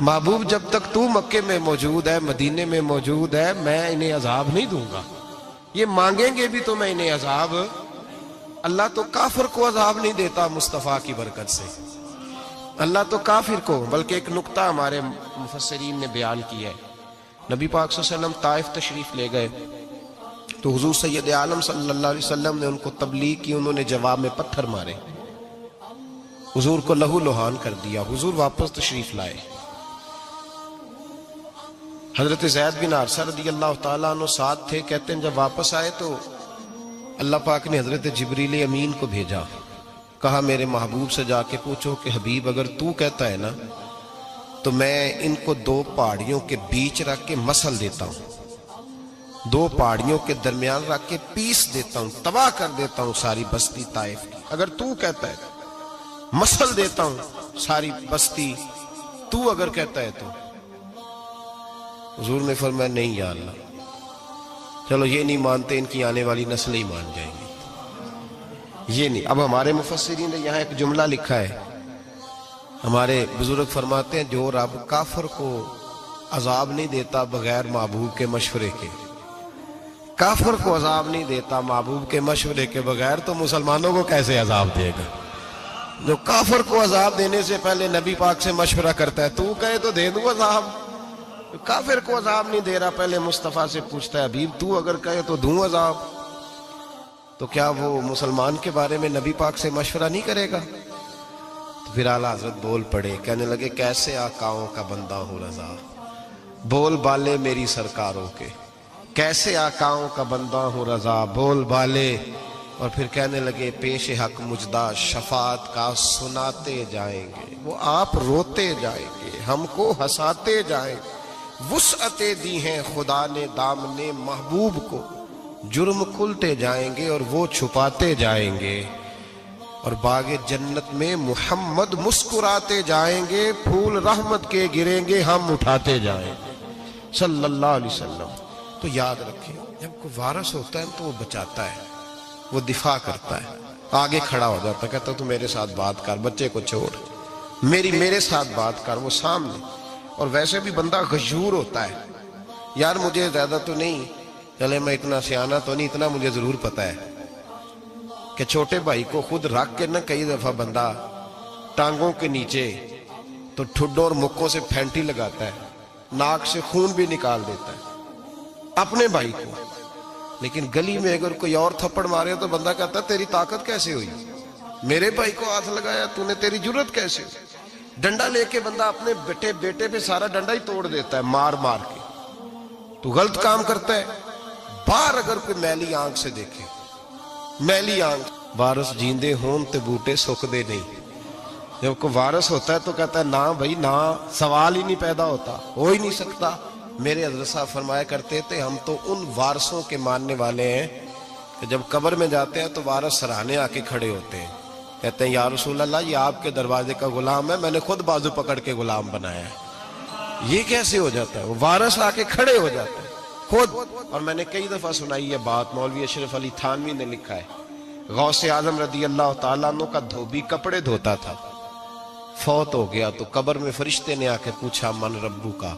Speaker 1: محبوب جب تک تو مکے میں موجود ہے، مدینے میں موجود ہے، میں انہیں عذاب نہیں دوں گا۔ یہ مانگیں گے بھی تو میں انہیں عذاب، اللہ تو کافر کو عذاب نہیں دیتا مصطفیٰ کی برکت سے، اللہ تو کافر کو۔ بلکہ ایک نقطہ ہمارے مفسرین نے بیان کیا ہے، نبی پاک صلی اللہ علیہ وسلم طائف تشریف لے گئے تو حضور سید عالم صلی اللہ علیہ وسلم نے ان کو تبلیغ کی، انہوں نے جواب میں پتھر مارے، حضور کو لہو لہان کر دیا، حضور واپس تشریف لائے۔ حضرت زید بن حارثہ رضی اللہ تعالیٰ عنہ ساتھ تھے، کہتے ہیں جب واپس آئے تو اللہ پاک نے حضرت جبریل امین کو بھیجا، کہا میرے محبوب سے جا کے پوچھو کہ حبیب اگر تو کہتا ہے نا تو میں ان کو 2 پہاڑیوں کے بیچ رکھ کے مسل دیتا ہوں، 2 پہاڑیوں کے درمیان رکھ کے پیس دیتا ہوں، تباہ کر دیتا ہوں ساری بستی طائف کی۔ اگر تو کہتا ہے مسل دیتا ہوں ساری بستی، تو اگر کہتا ہے تو۔ حضور نے فرمایا نہیں یا اللہ، چلو یہ نہیں مانتے، ان کی آنے والی نسلیں ہی مان جائیں گی، یہ نہیں۔ اب ہمارے مفسرین نے یہاں ایک جملہ لکھا ہے، ہمارے بزرگ فرماتے ہیں جو رب کافر کو عذاب نہیں دیتا بغیر محبوب کے مشورے کے، کافر کو عذاب نہیں دیتا محبوب کے مشورے کے بغیر، تو مسلمانوں کو کیسے عذاب دے گا؟ جو کافر کو عذاب دینے سے پہلے نبی پاک سے مشورہ کرتا ہے، تو کہے تو دے دوں عذاب، کافر کو عذاب نہیں دے رہا، پہلے مصطفیٰ سے پوچھتا ہے حبیب تو اگر کہے تو دوں عذاب، تو کیا وہ مسلمان کے بارے میں نبی پاک سے مشورہ نہیں کرے گا؟ تو پھر اعلیٰ حضرت بول پڑے، کہنے لگے کیسے آقاؤں کا بندہ ہو رضا، بول بالے میری سرکاروں کے، کیسے آقاؤں کا بندہ ہو رضا، بول بالے۔ اور پھر کہنے لگے پیش حق مجدہ شفاعت کا سناتے جائیں گے، وہ آپ روتے جائیں گے، ہم کو ہنساتے جائیں گے، وسعتیں دی ہیں خدا نے دامن محبوب کو، جرم کھلتے جائیں گے اور وہ چھپاتے جائیں گے۔ اور باغ جنت میں محمد مسکراتے جائیں گے، پھول رحمت کے گریں گے، ہم اٹھاتے جائیں گے صلی اللہ علیہ وسلم۔ تو یاد رکھیں، جب کوئی وارث ہوتا ہے تو وہ بچاتا ہے، وہ دفاع کرتا ہے، آگے کھڑا ہو جاتا ہے، کہتا تو میرے ساتھ بات کر، بچے کو چھوڑ، میرے ساتھ بات کر، وہ سامنے۔ اور ویسے بھی بندہ غیور ہوتا ہے، یار مجھے زیادہ تو نہیں، چلے میں اتنا سیانہ تو نہیں، اتنا مجھے ضرور پتا ہے کہ چھوٹے بھائی کو خود رکھ کے نہ کئی دفعہ بندہ ٹانگوں کے نیچے تو ٹھڈوں اور مکوں سے پھینٹی لگاتا ہے، ناک سے خون بھی نکال دیتا ہے اپنے بھائی کو، لیکن گلی میں اگر کوئی اور تھپڑ مارے تو بندہ کہتا ہے تیری طاقت کیسے ہوئی، میرے بھائی کو ہاتھ لگایا تو نے، تیری جرت کیسے ہوئی۔ ڈنڈا لے کے بندہ اپنے بیٹے پہ سارا ڈنڈا ہی توڑ دیتا ہے مار مار کے، تو غلط کام کرتا ہے۔ باہر اگر کوئی میلی آنکھ سے دیکھے، میلی آنکھ، وارث جیندے ہون تے بوٹے سکدے نہیں، جب کوئی وارث ہوتا ہے تو کہتا ہے نا بھائی نا، سوال ہی نہیں پیدا ہوتا، ہو ہی نہیں سکتا۔ میرے حضرت صاحب فرمایا کرتے تھے ہم تو ان وارثوں کے ماننے والے ہیں کہ جب قبر میں جاتے ہیں تو وارث سراہنے آ کے کھڑے ہوتے ہیں، کہتے ہیں یا رسول اللہ یہ آپ کے دروازے کا غلام ہے، میں نے خود بازو پکڑ کے غلام بنایا ہے۔ یہ کیسے ہو جاتا ہے؟ وہ وارث آ کے کھڑے ہو جاتے ہیں خود۔ اور میں نے کئی دفعہ سنائی یہ بات، مولوی اشرف علی تھانوی نے لکھا ہے، غوث اعظم رضی اللہ تعالیٰ عنہ کا دھوبی کپڑے دھوتا تھا، فوت ہو گیا تو قبر میں فرشتے نے آ کے پوچھا من ربو کا،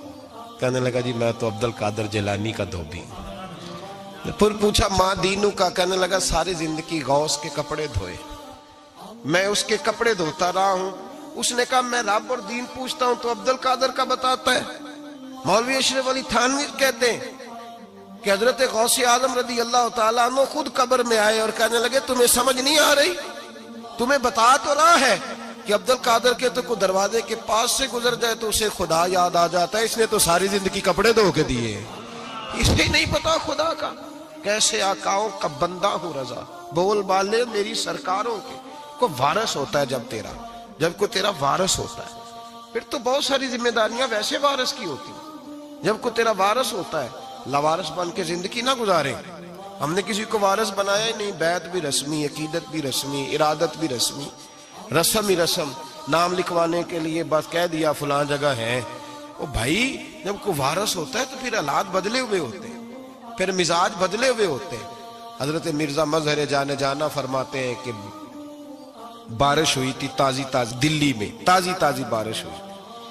Speaker 1: کہنے لگا جی میں تو عبد القادر جیلانی کا دھوبی ہوں۔ پھر پوچھا ماں دینو کا، کہنے لگا ساری زندگی غوث کے کپڑے دھوئے، میں اس کے کپڑے دھوتا رہا ہوں۔ اس نے کہا میں رب اور دین پوچھتا ہوں تو عبد القادر کا بتاتا ہے۔ مولوی اشرف علی تھانوی کہتے ہیں کہ حضرت غوث اعظم رضی اللہ تعالیٰ عنہ خود قبر میں آئے اور کہنے لگے تمہیں سمجھ نہیں آ رہی، تمہیں بتا تو رہا ہے کہ عبد القادر کے تو کوئی دروازے کے پاس سے گزر جائے تو اسے خدا یاد آ جاتا ہے، اس نے تو ساری زندگی کپڑے دھو کے دیے، اسے نہیں پتا خدا کا۔ کیسے آقاؤں کا بندہ ہوں رضا، بول بالے میری سرکاروں کے۔ کوئی وارث ہوتا ہے جب کوئی تیرا وارث ہوتا ہے، پھر تو بہت ساری ذمہ داریاں ویسے وارث کی ہوتی ہیں۔ جب کوئی تیرا وارث ہوتا ہے، لاوارث بن کے زندگی نہ گزارے۔ ہم نے کسی کو وارث بنایا ہی نہیں، بیعت بھی رسمی، عقیدت بھی رسمی، ارادت بھی رسمی، رسم ہی رسم، نام لکھوانے کے لیے بس کہہ دیا فلاں جگہ ہے۔ او بھائی جب کوئی وارث ہوتا ہے تو پھر حالات بدلے ہوئے ہوتے ہیں، پھر مزاج بدلے ہوئے ہوتے ہیں۔ حضرت مرزا مظہر جانا فرماتے ہیں کہ بارش ہوئی تھی تازی دلی میں تازی بارش ہوئی،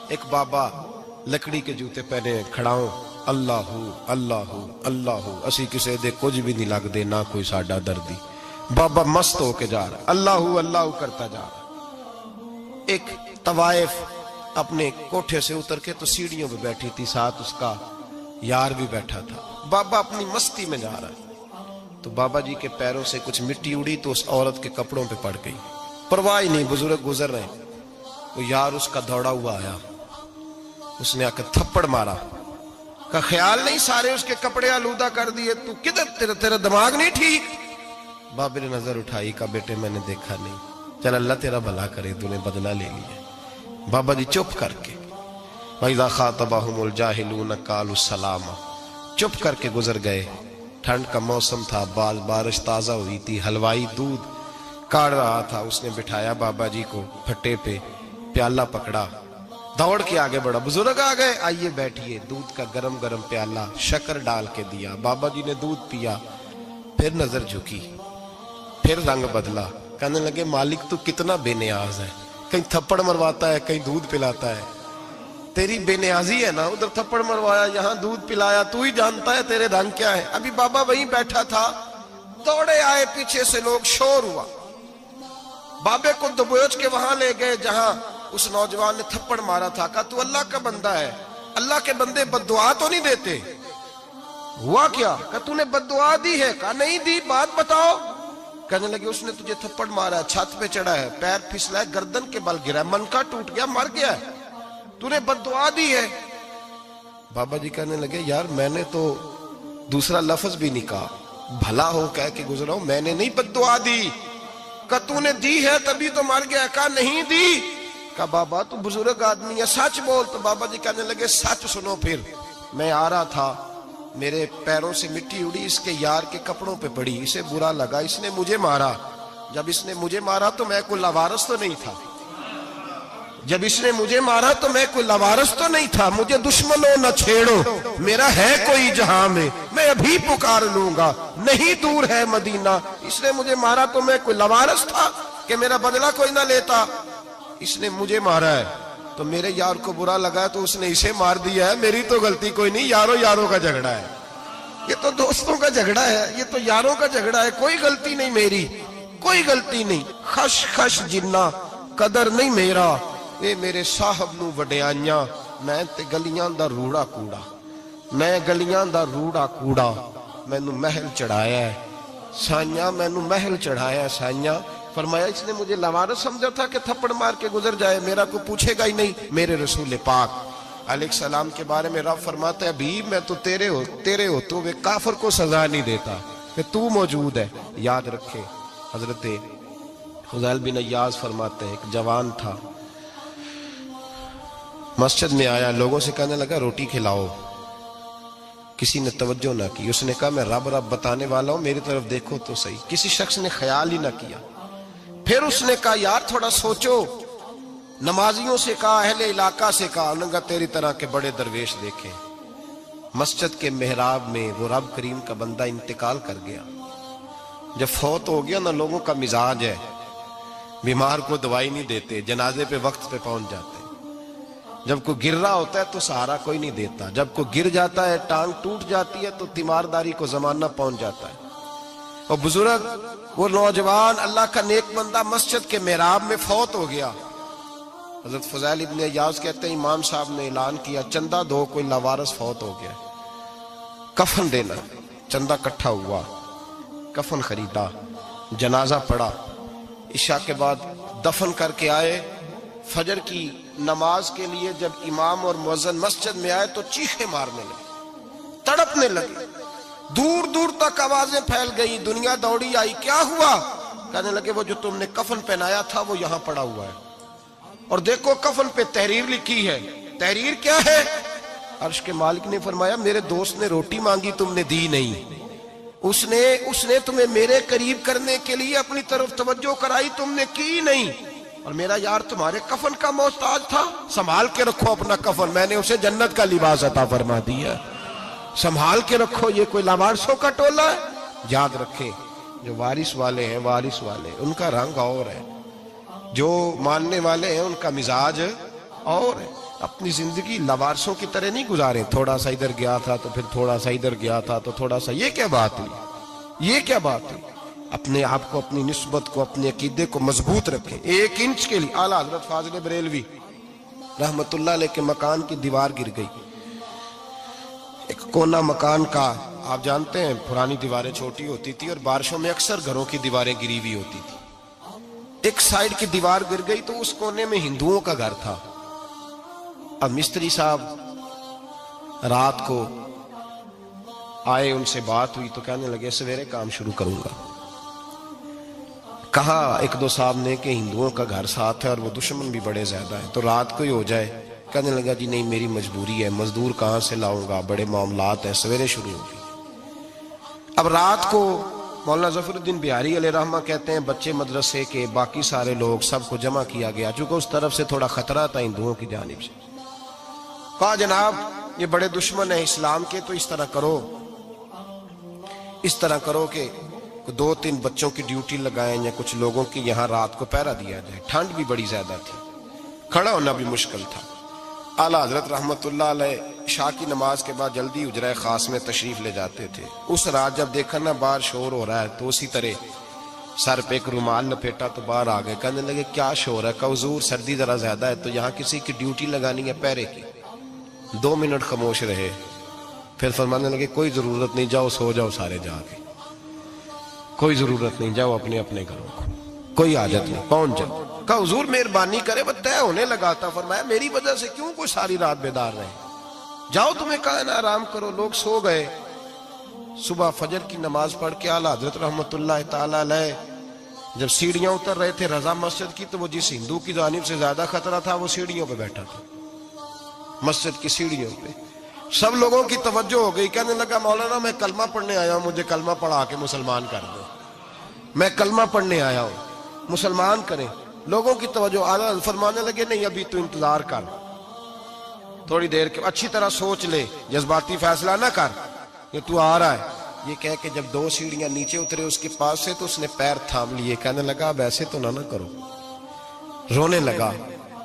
Speaker 1: ایک بابا لکڑی کے جوتے پہنے کھڑا ہوں، اللہ اللہ اللہ اسی کسے دے کچھ بھی نہیں لگ دے نہ کوئی ساڈا دردی۔ بابا مست ہو کے جا رہا، اللہ اللہ کرتا جا رہا۔ ایک طوائف اپنے کوٹھے سے اتر کے تو سیڑھیوں پہ بیٹھی تھی، ساتھ اس کا یار بھی بیٹھا تھا۔ بابا اپنی مستی میں جا رہا، تو بابا جی کے پیروں سے کچھ مٹی اڑی تو اس عورت کے کپڑوں پہ پڑ گئی، پرواہ نہیں، بزرگ گزر رہے ہیں۔ وہ یار اس کا دوڑا ہوا آیا، اس نے آ کے تھپڑ مارا، کا خیال نہیں سارے اس کے کپڑے آلودہ کر دیے، تو کدھر تیرا دماغ نہیں ٹھیک؟ بابے نے نظر اٹھائی، کہا بیٹے میں نے دیکھا نہیں، چل اللہ تیرا بھلا کرے، تو نے بدلہ لے لیا۔ بابا جی چپ کر کے وَإِذَا خَاطَبَهُمُ الْجَاهِلُونَ قَالُوا السَّلَامَ، چپ کر کے گزر گئے۔ ٹھنڈ کا موسم تھا، بارش تازہ ہوئی تھی، حلوائی دودھ کاڑ رہا تھا، اس نے بٹھایا بابا جی کو پھٹے پہ، پیالہ پکڑا، دوڑ کے آگے بڑھا، بزرگ آ گئے، آئیے بیٹھیے، دودھ کا گرم گرم پیالہ شکر ڈال کے دیا، بابا جی نے دودھ پیا، پھر نظر جھکی، پھر رنگ بدلا، کہنے لگے مالک تو کتنا بے نیاز ہے، کہیں تھپڑ مرواتا ہے کہیں دودھ پلاتا ہے، تیری بے نیازی ہے نا، ادھر تھپڑ مروایا یہاں دودھ پلایا، تو ہی جانتا ہے تیرے رنگ کیا ہے۔ ابھی بابا وہیں بیٹھا تھا، دوڑے آئے پیچھے سے لوگ، شور ہوا، بابے کو دبوچ کے وہاں لے گئے جہاں اس نوجوان نے تھپڑ مارا تھا، کہا تو اللہ کا بندہ ہے، اللہ کے بندے بد دعا تو نہیں دیتے، ہوا کیا؟ کہا تو نے بد دعا دی ہے؟ کہا نہیں دی، بات بتاؤ۔ کہنے لگے اس نے تجھے تھپڑ مارا ہے، چھت پہ چڑھا ہے، پیر پھسلا ہے، گردن کے بل گرا ہے، منکا ٹوٹ گیا، مر گیا ہے، تو نے بد دعا دی ہے۔ بابا جی کہنے لگے یار میں نے تو دوسرا لفظ بھی نہیں کہا، بھلا ہو کہہ کے گزرا ہوں، میں نے نہیں بد دعا دی۔ کہا تو نے دی ہے تبھی تو مر گیا، کہا نہیں دی۔ کہا بابا تو بزرگ آدمی ہے، سچ بول۔ تو بابا جی کہنے لگے سچ سنو، پھر میں آ رہا تھا، میرے پیروں سے مٹی اڑی، اس کے یار کے کپڑوں پہ پڑی، اسے برا لگا، اس نے مجھے مارا، جب اس نے مجھے مارا تو میں کوئی لوارث تو نہیں تھا، جب اس نے مجھے مارا تو میں کوئی لوارث تو نہیں تھا، مجھے دشمنوں نہ چھیڑو، میرا ہے کوئی جہاں میں ابھی پکار لوں گا، نہیں دور ہے مدینہ۔ اس نے مجھے مارا تو میں کوئی لوارث تھا کہ میرا بدلہ کوئی نہ لیتا، اس نے مجھے مارا ہے تو میرے یار کو برا لگا تو اس نے اسے مار دیا ہے، میری تو غلطی کوئی نہیں، یاروں کا جھگڑا ہے، یہ تو دوستوں کا جھگڑا ہے، یہ تو یاروں کا جھگڑا ہے، کوئی غلطی نہیں میری، کوئی غلطی نہیں۔ خش خش جنہ قدر نہیں میرا، اے میرے صاحب نو وڈیاں، میں تے گلیاں دا روڑا کوڑا، میں گلیاں دا روڑا کوڑا، میں نو محل چڑھایا ہے سائیاں، میں نو محل چڑھایا ہے سائیاں۔ فرمایا اس نے مجھے لوارث سمجھا تھا کہ تھپڑ مار کے گزر جائے، میرا کو پوچھے گا ہی نہیں۔ میرے رسول پاک علیہ السلام کے بارے میں رب فرماتا ہے ابھی میں تو تیرے ہوتے ہوئے کافر کو سزا نہیں دیتا کہ تو موجود ہے۔ یاد رکھے حضرت فضیل بن عیاض فرماتے ہیں ایک جوان تھا، مسجد میں آیا، لوگوں سے کہنے لگا روٹی کھلاؤ، کسی نے توجہ نہ کی، اس نے کہا میں رب بتانے والا ہوں، میری طرف دیکھو تو صحیح، کسی شخص نے خیال ہی نہ کیا۔ پھر اس نے کہا یار تھوڑا سوچو، نمازیوں سے کہا، اہل علاقہ سے کہا، انہوں نے کہا تیری طرح کے بڑے درویش دیکھیں۔ مسجد کے محراب میں وہ رب کریم کا بندہ انتقال کر گیا۔ جب فوت ہو گیا نا، لوگوں کا مزاج ہے بیمار کو دوائی نہیں دیتے، جنازے پہ وقت پہ پہنچ جاتے، جب کوئی گر رہا ہوتا ہے تو سہارا کوئی نہیں دیتا، جب کوئی گر جاتا ہے ٹانگ ٹوٹ جاتی ہے تو تیمارداری کو زمانہ پہنچ جاتا ہے۔ وہ بزرگ، وہ نوجوان اللہ کا نیک بندہ مسجد کے محراب میں فوت ہو گیا۔ حضرت فضیل ابن عیاض کہتے ہیں امام صاحب نے اعلان کیا چندہ دو، کوئی لاوارث فوت ہو گیا، کفن دینا۔ چندہ کٹھا ہوا، کفن خریدا، جنازہ پڑا، عشاء کے بعد دفن کر کے آئے۔ فجر کی نماز کے لیے جب امام اور مؤذن مسجد میں آئے تو چیخیں مارنے لگے، تڑپنے لگے، دور دور تک آوازیں پھیل گئی، دنیا دوڑی آئی، کیا ہوا؟ کہنے لگے وہ جو تم نے کفن پہنایا تھا وہ یہاں پڑا ہوا ہے، اور دیکھو کفن پہ تحریر لکھی ہے۔ تحریر کیا ہے؟ عرش کے مالک نے فرمایا میرے دوست نے روٹی مانگی تم نے دی نہیں، اس نے تمہیں میرے قریب کرنے کے لیے اپنی طرف توجہ کرائی، تم نے کی نہیں، اور میرا یار تمہارے کفن کا محتاج تھا، سنبھال کے رکھو اپنا کفن، میں نے اسے جنت کا لباس عطا فرما دیا، سنبھال کے رکھو، یہ کوئی لاوارثوں کا ٹولہ ہے۔ یاد رکھیں جو وارث والے ہیں، وارث والے ان کا رنگ اور ہے، جو ماننے والے ہیں ان کا مزاج اور ہے۔ اپنی زندگی لوارثوں کی طرح نہیں گزاریں، تھوڑا سا ادھر گیا تھا تو پھر تھوڑا سا ادھر گیا تھا تو تھوڑا سا، یہ کیا بات ہوئی، یہ کیا بات ہوئی؟ اپنے آپ کو، اپنی نسبت کو، اپنے عقیدے کو مضبوط رکھیں۔ 1 انچ کے لیے اعلیٰ حضرت فاضل بریلوی رحمت اللہ علیہ کے مکان کی دیوار گر گئی، ایک کونا مکان کا، آپ جانتے ہیں پرانی دیواریں چھوٹی ہوتی تھی اور بارشوں میں اکثر گھروں کی دیواریں گری ہوئی ہوتی تھی، ایک سائیڈ کی دیوار گر گئی تو اس کونے میں ہندوؤں کا گھر تھا۔ اب مستری صاحب رات کو آئے، ان سے بات ہوئی تو کہنے لگے سویرے کام شروع کروں گا۔ کہا 1-2 صاحب نے کہ ہندوؤں کا گھر ساتھ ہے اور وہ دشمن بھی بڑے زیادہ ہیں تو رات کو ہی ہو جائے۔ کہنے لگا جی نہیں میری مجبوری ہے، مزدور کہاں سے لاؤں گا، بڑے معاملات ہیں، سویرے شروع ہوگی۔ اب رات کو مولانا ظفر الدین بہاری علیہ رحمہ کہتے ہیں بچے مدرسے کے، باقی سارے لوگ، سب کو جمع کیا گیا، چونکہ اس طرف سے تھوڑا خطرہ تھا ہندوؤں کی جانب سے۔ کہا جناب یہ بڑے دشمن ہیں اسلام کے، تو اس طرح کرو کہ 2-3 بچوں کی ڈیوٹی لگائیں یا کچھ لوگوں کی یہاں رات کو پہرا دیا جائے، ٹھنڈ بھی بڑی زیادہ تھی، کھڑا ہونا بھی مشکل تھا۔ اعلیٰ حضرت رحمت اللہ علیہ عشاء کی نماز کے بعد جلدی حجرہ خاص میں تشریف لے جاتے تھے۔ اس رات جب دیکھا نا باہر شور ہو رہا ہے تو اسی طرح سر پہ ایک رومال لپیٹا تو باہر آ گئے، کہنے لگے کیا شور ہے؟ کہا حضور سردی ذرا زیادہ ہے تو یہاں کسی کی ڈیوٹی لگانی ہے پہرے کی۔ 2 منٹ خاموش رہے، پھر فرمانے لگے کوئی ضرورت نہیں، جاؤ سو جاؤ سارے جا کے، کوئی ضرورت نہیں، جاؤ اپنے اپنے گھروں کو، کوئی حاجت نہیں، پہنچ جاؤ۔ کہا حضور مہربانی کرے، وہ طے ہونے لگا تھا۔ فرمایا میری وجہ سے کیوں کوئی ساری رات بیدار رہے، جاؤ تمہیں کہا نا آرام کرو۔ لوگ سو گئے۔ صبح فجر کی نماز پڑھ کے اعلیٰ حضرت رحمت اللہ تعالی علیہ جب سیڑھیاں اتر رہے تھے رضا مسجد کی، تو وہ جس ہندو کی جانب سے زیادہ خطرہ تھا وہ سیڑھیوں پہ بیٹھا تھا، مسجد کی سیڑھیوں پہ۔ سب لوگوں کی توجہ ہو گئی، کہنے لگا مولانا میں کلمہ پڑھنے آیا ہوں، مجھے کلمہ پڑھا کے مسلمان کر دو۔ میں کلمہ پڑھنے آیا ہوں، مسلمان کریں۔ لوگوں کی توجہ، اعلیٰ فرمانے لگے نہیں ابھی تو انتظار کر، تھوڑی دیر کے اچھی طرح سوچ لے، جذباتی فیصلہ نہ کر کہ تو آ رہا ہے۔ یہ کہہ کے جب 2 سیڑھیاں نیچے اترے اس کے پاس سے تو اس نے پیر تھام لیے، کہنے لگا اب ایسے تو نہ کرو، رونے لگا۔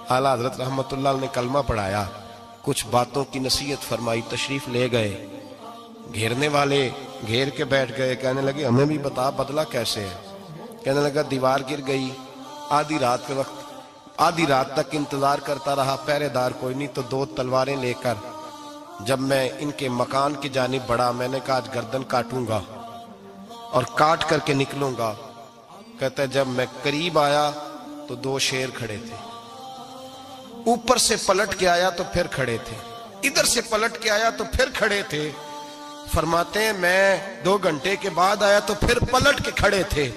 Speaker 1: اعلیٰ حضرت رحمت اللہ علیہ نے کلمہ پڑھایا، کچھ باتوں کی نصیحت فرمائی، تشریف لے گئے۔ گھیرنے والے گھیر کے بیٹھ گئے، کہنے لگے ہمیں بھی بتا بدلہ کیسے ہے۔ کہنے لگا دیوار گر گئی، آدھی رات کے وقت، آدھی رات تک انتظار کرتا رہا، پہرے دار کوئی نہیں، تو 2 تلواریں لے کر جب میں ان کے مکان کی جانب بڑھا، میں نے کہا آج گردن کاٹوں گا اور کاٹ کر کے نکلوں گا۔ کہتا ہے جب میں قریب آیا تو 2 شیر کھڑے تھے، اوپر سے پلٹ کے آیا تو پھر کھڑے تھے، ادھر سے پلٹ کے آیا تو پھر کھڑے تھے۔ فرماتے ہیں میں 2 گھنٹے کے بعد آیا تو پھر پلٹ کے کھڑے تھے،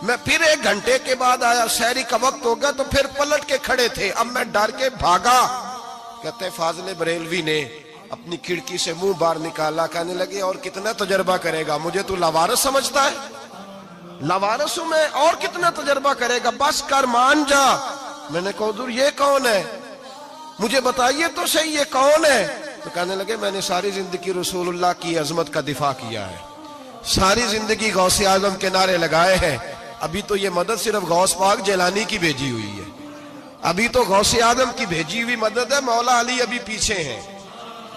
Speaker 1: میں پھر 1 گھنٹے کے بعد آیا، سحری کا وقت ہو گیا تو پھر پلٹ کے کھڑے تھے، اب میں ڈر کے بھاگا۔ کہتے ہیں فاضل بریلوی نے اپنی کھڑکی سے منہ باہر نکالا، کہنے لگے اور کتنا تجربہ کرے گا، مجھے تو لاوارث سمجھتا ہے، لاوارث ہوں میں، اور کتنا تجربہ کرے گا، بس کر مان جا۔ میں نے کہا حضور یہ کون ہے، مجھے بتائیے تو صحیح یہ کون ہے۔ تو کہنے لگے میں نے ساری زندگی رسول اللہ کی عظمت کا دفاع کیا ہے، ساری زندگی غوث اعظم کے نعرے لگائے ہیں، ابھی تو یہ مدد صرف غوث پاک جیلانی کی بھیجی ہوئی ہے، ابھی تو غوث اعظم کی بھیجی ہوئی مدد ہے، مولا علی ابھی پیچھے ہیں،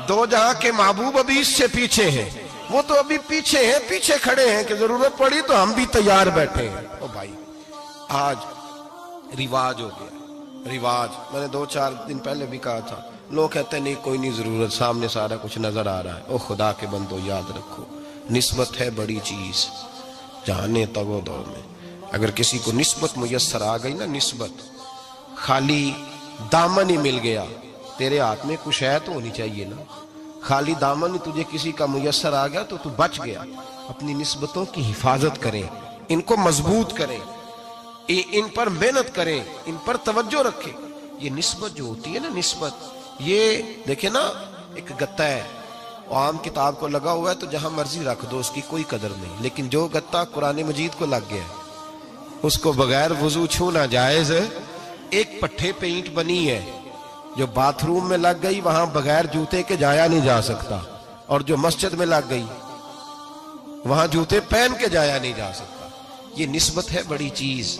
Speaker 1: 2 جہاں کے محبوب ابھی اس سے پیچھے ہیں، وہ تو ابھی پیچھے ہیں، پیچھے کھڑے ہیں کہ ضرورت پڑی تو ہم بھی تیار بیٹھے ہیں۔ او بھائی آج رواج ہو گیا، رواج، میں نے 2-4 دن پہلے بھی کہا تھا، لوگ کہتے ہیں نہیں کوئی نہیں ضرورت، سامنے سارا کچھ نظر آ رہا ہے۔ او خدا کے بندو یاد رکھو، نسبت ہے بڑی چیز، جانے تگو دو میں، اگر کسی کو نسبت میسر آ گئی نا، نسبت، خالی دامن ہی مل گیا، تیرے ہاتھ میں کچھ ہے تو ہونی چاہیے نا، خالی دامن ہی تجھے کسی کا میسر آ گیا تو بچ گیا۔ اپنی نسبتوں کی حفاظت کریں، ان کو مضبوط کریں، ان پر محنت کریں، ان پر توجہ رکھیں۔ یہ نسبت جو ہوتی ہے نا، نسبت، یہ دیکھیں نا، ایک گتا ہے عام کتاب کو لگا ہوا ہے تو جہاں مرضی رکھ دو، اس کی کوئی قدر نہیں، لیکن جو گتا قرآن مجید کو لگ گیا ہے اس کو بغیر وضو چھونا جائز ہے۔ ایک پٹھے پہ اینٹ بنی ہے، جو باتھ روم میں لگ گئی وہاں بغیر جوتے کے جایا نہیں جا سکتا، اور جو مسجد میں لگ گئی وہاں جوتے پہن کے جایا نہیں جا سکتا۔ یہ نسبت ہے بڑی چیز،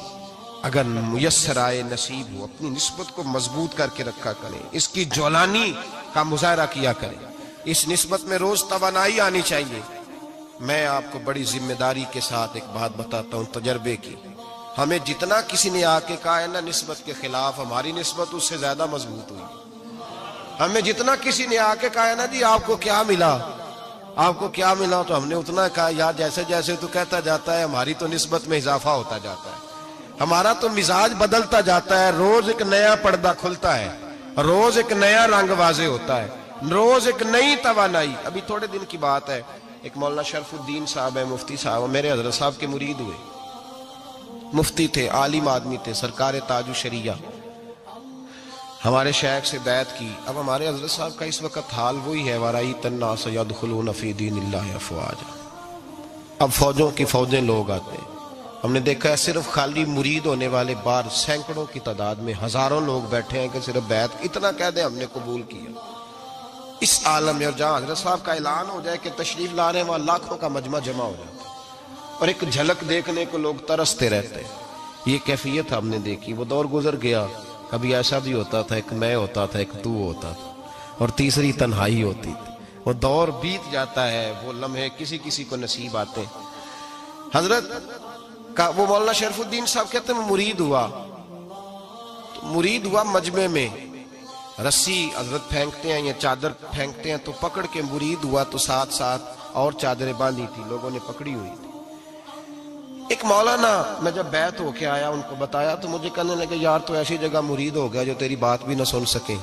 Speaker 1: اگر میسر آئے نصیب ہو، اپنی نسبت کو مضبوط کر کے رکھا کریں، اس کی جولانی کا مظاہرہ کیا کریں، اس نسبت میں روز توانائی آنی چاہیے۔ میں آپ کو بڑی ذمہ داری کے ساتھ ایک بات بتاتا ہوں تجربے کی، ہمیں جتنا کسی نے آ کے کہا ہے نا نسبت کے خلاف، ہماری نسبت اس سے زیادہ مضبوط ہوئی۔ ہمیں جتنا کسی نے آ کے کہا ہے نا جی آپ کو کیا ملا، آپ کو کیا ملا، تو ہم نے اتنا کہا یار جیسے جیسے تو کہتا جاتا ہے ہماری تو نسبت میں اضافہ ہوتا جاتا ہے، ہمارا تو مزاج بدلتا جاتا ہے، روز ایک نیا پردہ کھلتا ہے، روز ایک نیا رنگ واضح ہوتا ہے، روز ایک نئی توانائی۔ ابھی تھوڑے دن کی بات ہے، ایک مولانا شرف الدین صاحب ہے، مفتی صاحب، میرے حضرت صاحب کے مرید ہوئے، مفتی تھے، عالم آدمی تھے، سرکار تاج الشریعہ، ہمارے شیخ سے بیعت کی۔ اب ہمارے حضرت صاحب کا اس وقت حال وہی ہے، وَرَأَيْتَ النَّاسَ يَدْخُلُونَ فِي دِينِ اللَّهِ أَفْوَاجًا، اب فوجوں کی فوجیں لوگ آتے ہیں۔ ہم نے دیکھا ہے صرف خالی مرید ہونے والے بار سینکڑوں کی تعداد میں ہزاروں لوگ بیٹھے ہیں کہ صرف بیعت اتنا کہہ دیں ہم نے قبول کیا۔ اس عالم میں، اور جہاں حضرت صاحب کا اعلان ہو جائے کہ تشریف لا رہے ہیں، وہاں لاکھوں کا مجمع جمع ہو جاتا ہے، اور ایک جھلک دیکھنے کو لوگ ترستے رہتے ہیں۔ یہ کیفیت ہم نے دیکھی، وہ دور گزر گیا، کبھی ایسا بھی ہوتا تھا، ایک میں ہوتا تھا، ایک تو ہوتا تھا، اور تیسری تنہائی ہوتی تھی۔ وہ دور بیت جاتا ہے، وہ لمحے کسی کسی کو نصیب آتے ہیں۔ حضرت کا وہ مولانا شرف الدین صاحب کہتے ہیں مرید ہوا، تو مرید ہوا مجمع میں، رسی حضرت پھینکتے ہیں یا چادر پھینکتے ہیں تو پکڑ کے مرید ہوا، تو ساتھ ساتھ اور چادریں باندھی تھی، لوگوں نے پکڑی ہوئی تھی۔ ایک مولانا، میں جب بیعت ہو کے آیا ان کو بتایا تو مجھے کہنے لگے یار تو ایسی جگہ مرید ہو گیا جو تیری بات بھی نہ سن سکے،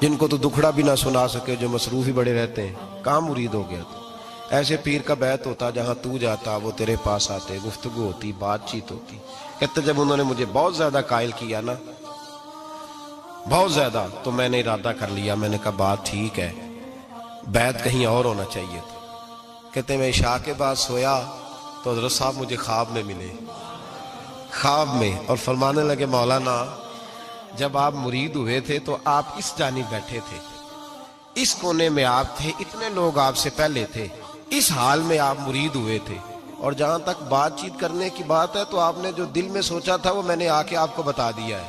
Speaker 1: جن کو تو دکھڑا بھی نہ سنا سکے، جو مصروف ہی بڑے رہتے ہیں، کہاں مرید ہو گیا تو؟ ایسے پیر کا بیعت ہوتا جہاں تو جاتا، وہ تیرے پاس آتے، گفتگو ہوتی، بات چیت ہوتی۔ کہتے جب انہوں نے مجھے بہت زیادہ قائل کیا نا، بہت زیادہ، تو میں نے ارادہ کر لیا، میں نے کہا بات ٹھیک ہے، بیعت کہیں اور ہونا چاہیے تھا۔ کہتے میں عشاء کے بعد سویا تو حضرت صاحب مجھے خواب میں ملے، خواب میں، اور فرمانے لگے مولانا جب آپ مرید ہوئے تھے تو آپ اس جانب بیٹھے تھے، اس کونے میں آپ تھے، اتنے لوگ آپ سے پہلے تھے، اس حال میں آپ مرید ہوئے تھے، اور جہاں تک بات چیت کرنے کی بات ہے تو آپ نے جو دل میں سوچا تھا وہ میں نے آ کے آپ کو بتا دیا ہے،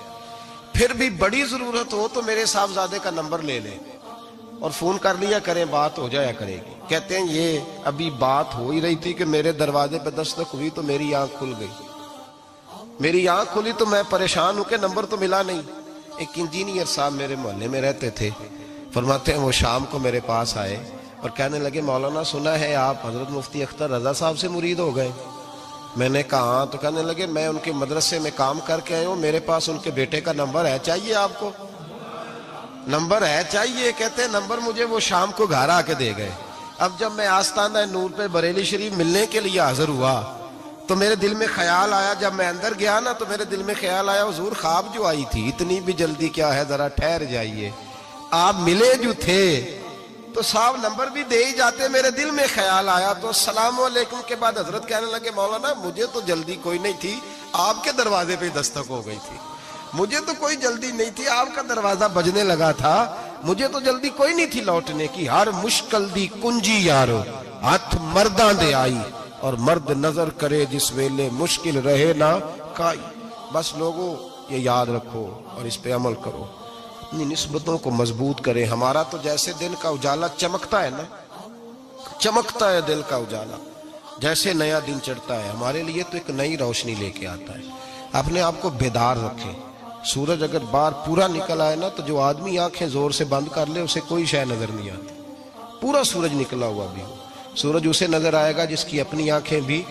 Speaker 1: پھر بھی بڑی ضرورت ہو تو میرے صاحبزادے کا نمبر لے لیں اور فون کر لیا کریں، بات ہو جایا کرے گی۔ کہتے ہیں یہ ابھی بات ہو ہی رہی تھی کہ میرے دروازے پہ دستک ہوئی تو میری آنکھ کھل گئی، میری آنکھ کھلی تو میں پریشان ہوں کہ نمبر تو ملا نہیں۔ ایک انجینئر صاحب میرے محلے میں رہتے تھے، فرماتے ہیں وہ شام کو میرے پاس آئے اور کہنے لگے مولانا سنا ہے آپ حضرت مفتی اختر رضا صاحب سے مرید ہو گئے؟ میں نے کہا ہاں، تو کہنے لگے میں ان کے مدرسے میں کام کر کے آئے ہوں، میرے پاس ان کے بیٹے کا نمبر ہے، چاہیے آپ کو؟ نمبر ہے چاہیے؟ کہتے ہیں نمبر مجھے وہ شام کو گھر آ کے دے گئے۔ اب جب میں آستانہ نور پہ بریلی شریف ملنے کے لیے حاضر ہوا تو میرے دل میں خیال آیا، جب میں اندر گیا نا تو میرے دل میں خیال آیا حضور خواب جو آئی تھی اتنی بھی جلدی کیا ہے، ذرا ٹھہر جائیے، آپ ملے جو تھے تو صاحب نمبر بھی دے ہی جاتے۔ میرے دل میں خیال آیا تو السلام علیکم کے بعد حضرت کہنے لگے مولانا مجھے تو جلدی کوئی نہیں تھی، آپ کے دروازے پہ دستک ہو گئی تھی، مجھے تو کوئی جلدی نہیں تھی، آپ کا دروازہ بجنے لگا تھا، مجھے تو جلدی کوئی نہیں تھی لوٹنے کی۔ ہر مشکل دی کنجی یارو ہاتھ مرداں دے آئی، اور مرد نظر کرے جس ویلے مشکل رہے نہ کائی۔ بس لوگوں یہ یاد رکھو اور اس پہ عمل کرو، اپنی نسبتوں کو مضبوط کریں۔ ہمارا تو جیسے دن کا اجالا چمکتا ہے نا، چمکتا ہے دل کا اجالا، جیسے نیا دن چڑھتا ہے ہمارے لیے تو ایک نئی روشنی لے کے آتا ہے۔ اپنے آپ کو بیدار رکھیں۔ سورج اگر باہر پورا نکل آئے نا تو جو آدمی آنکھیں زور سے بند کر لے اسے کوئی شے نظر نہیں آتی، پورا سورج نکلا ہوا بھی ہو۔ سورج اسے نظر آئے گا جس کی اپنی آنکھیں بھی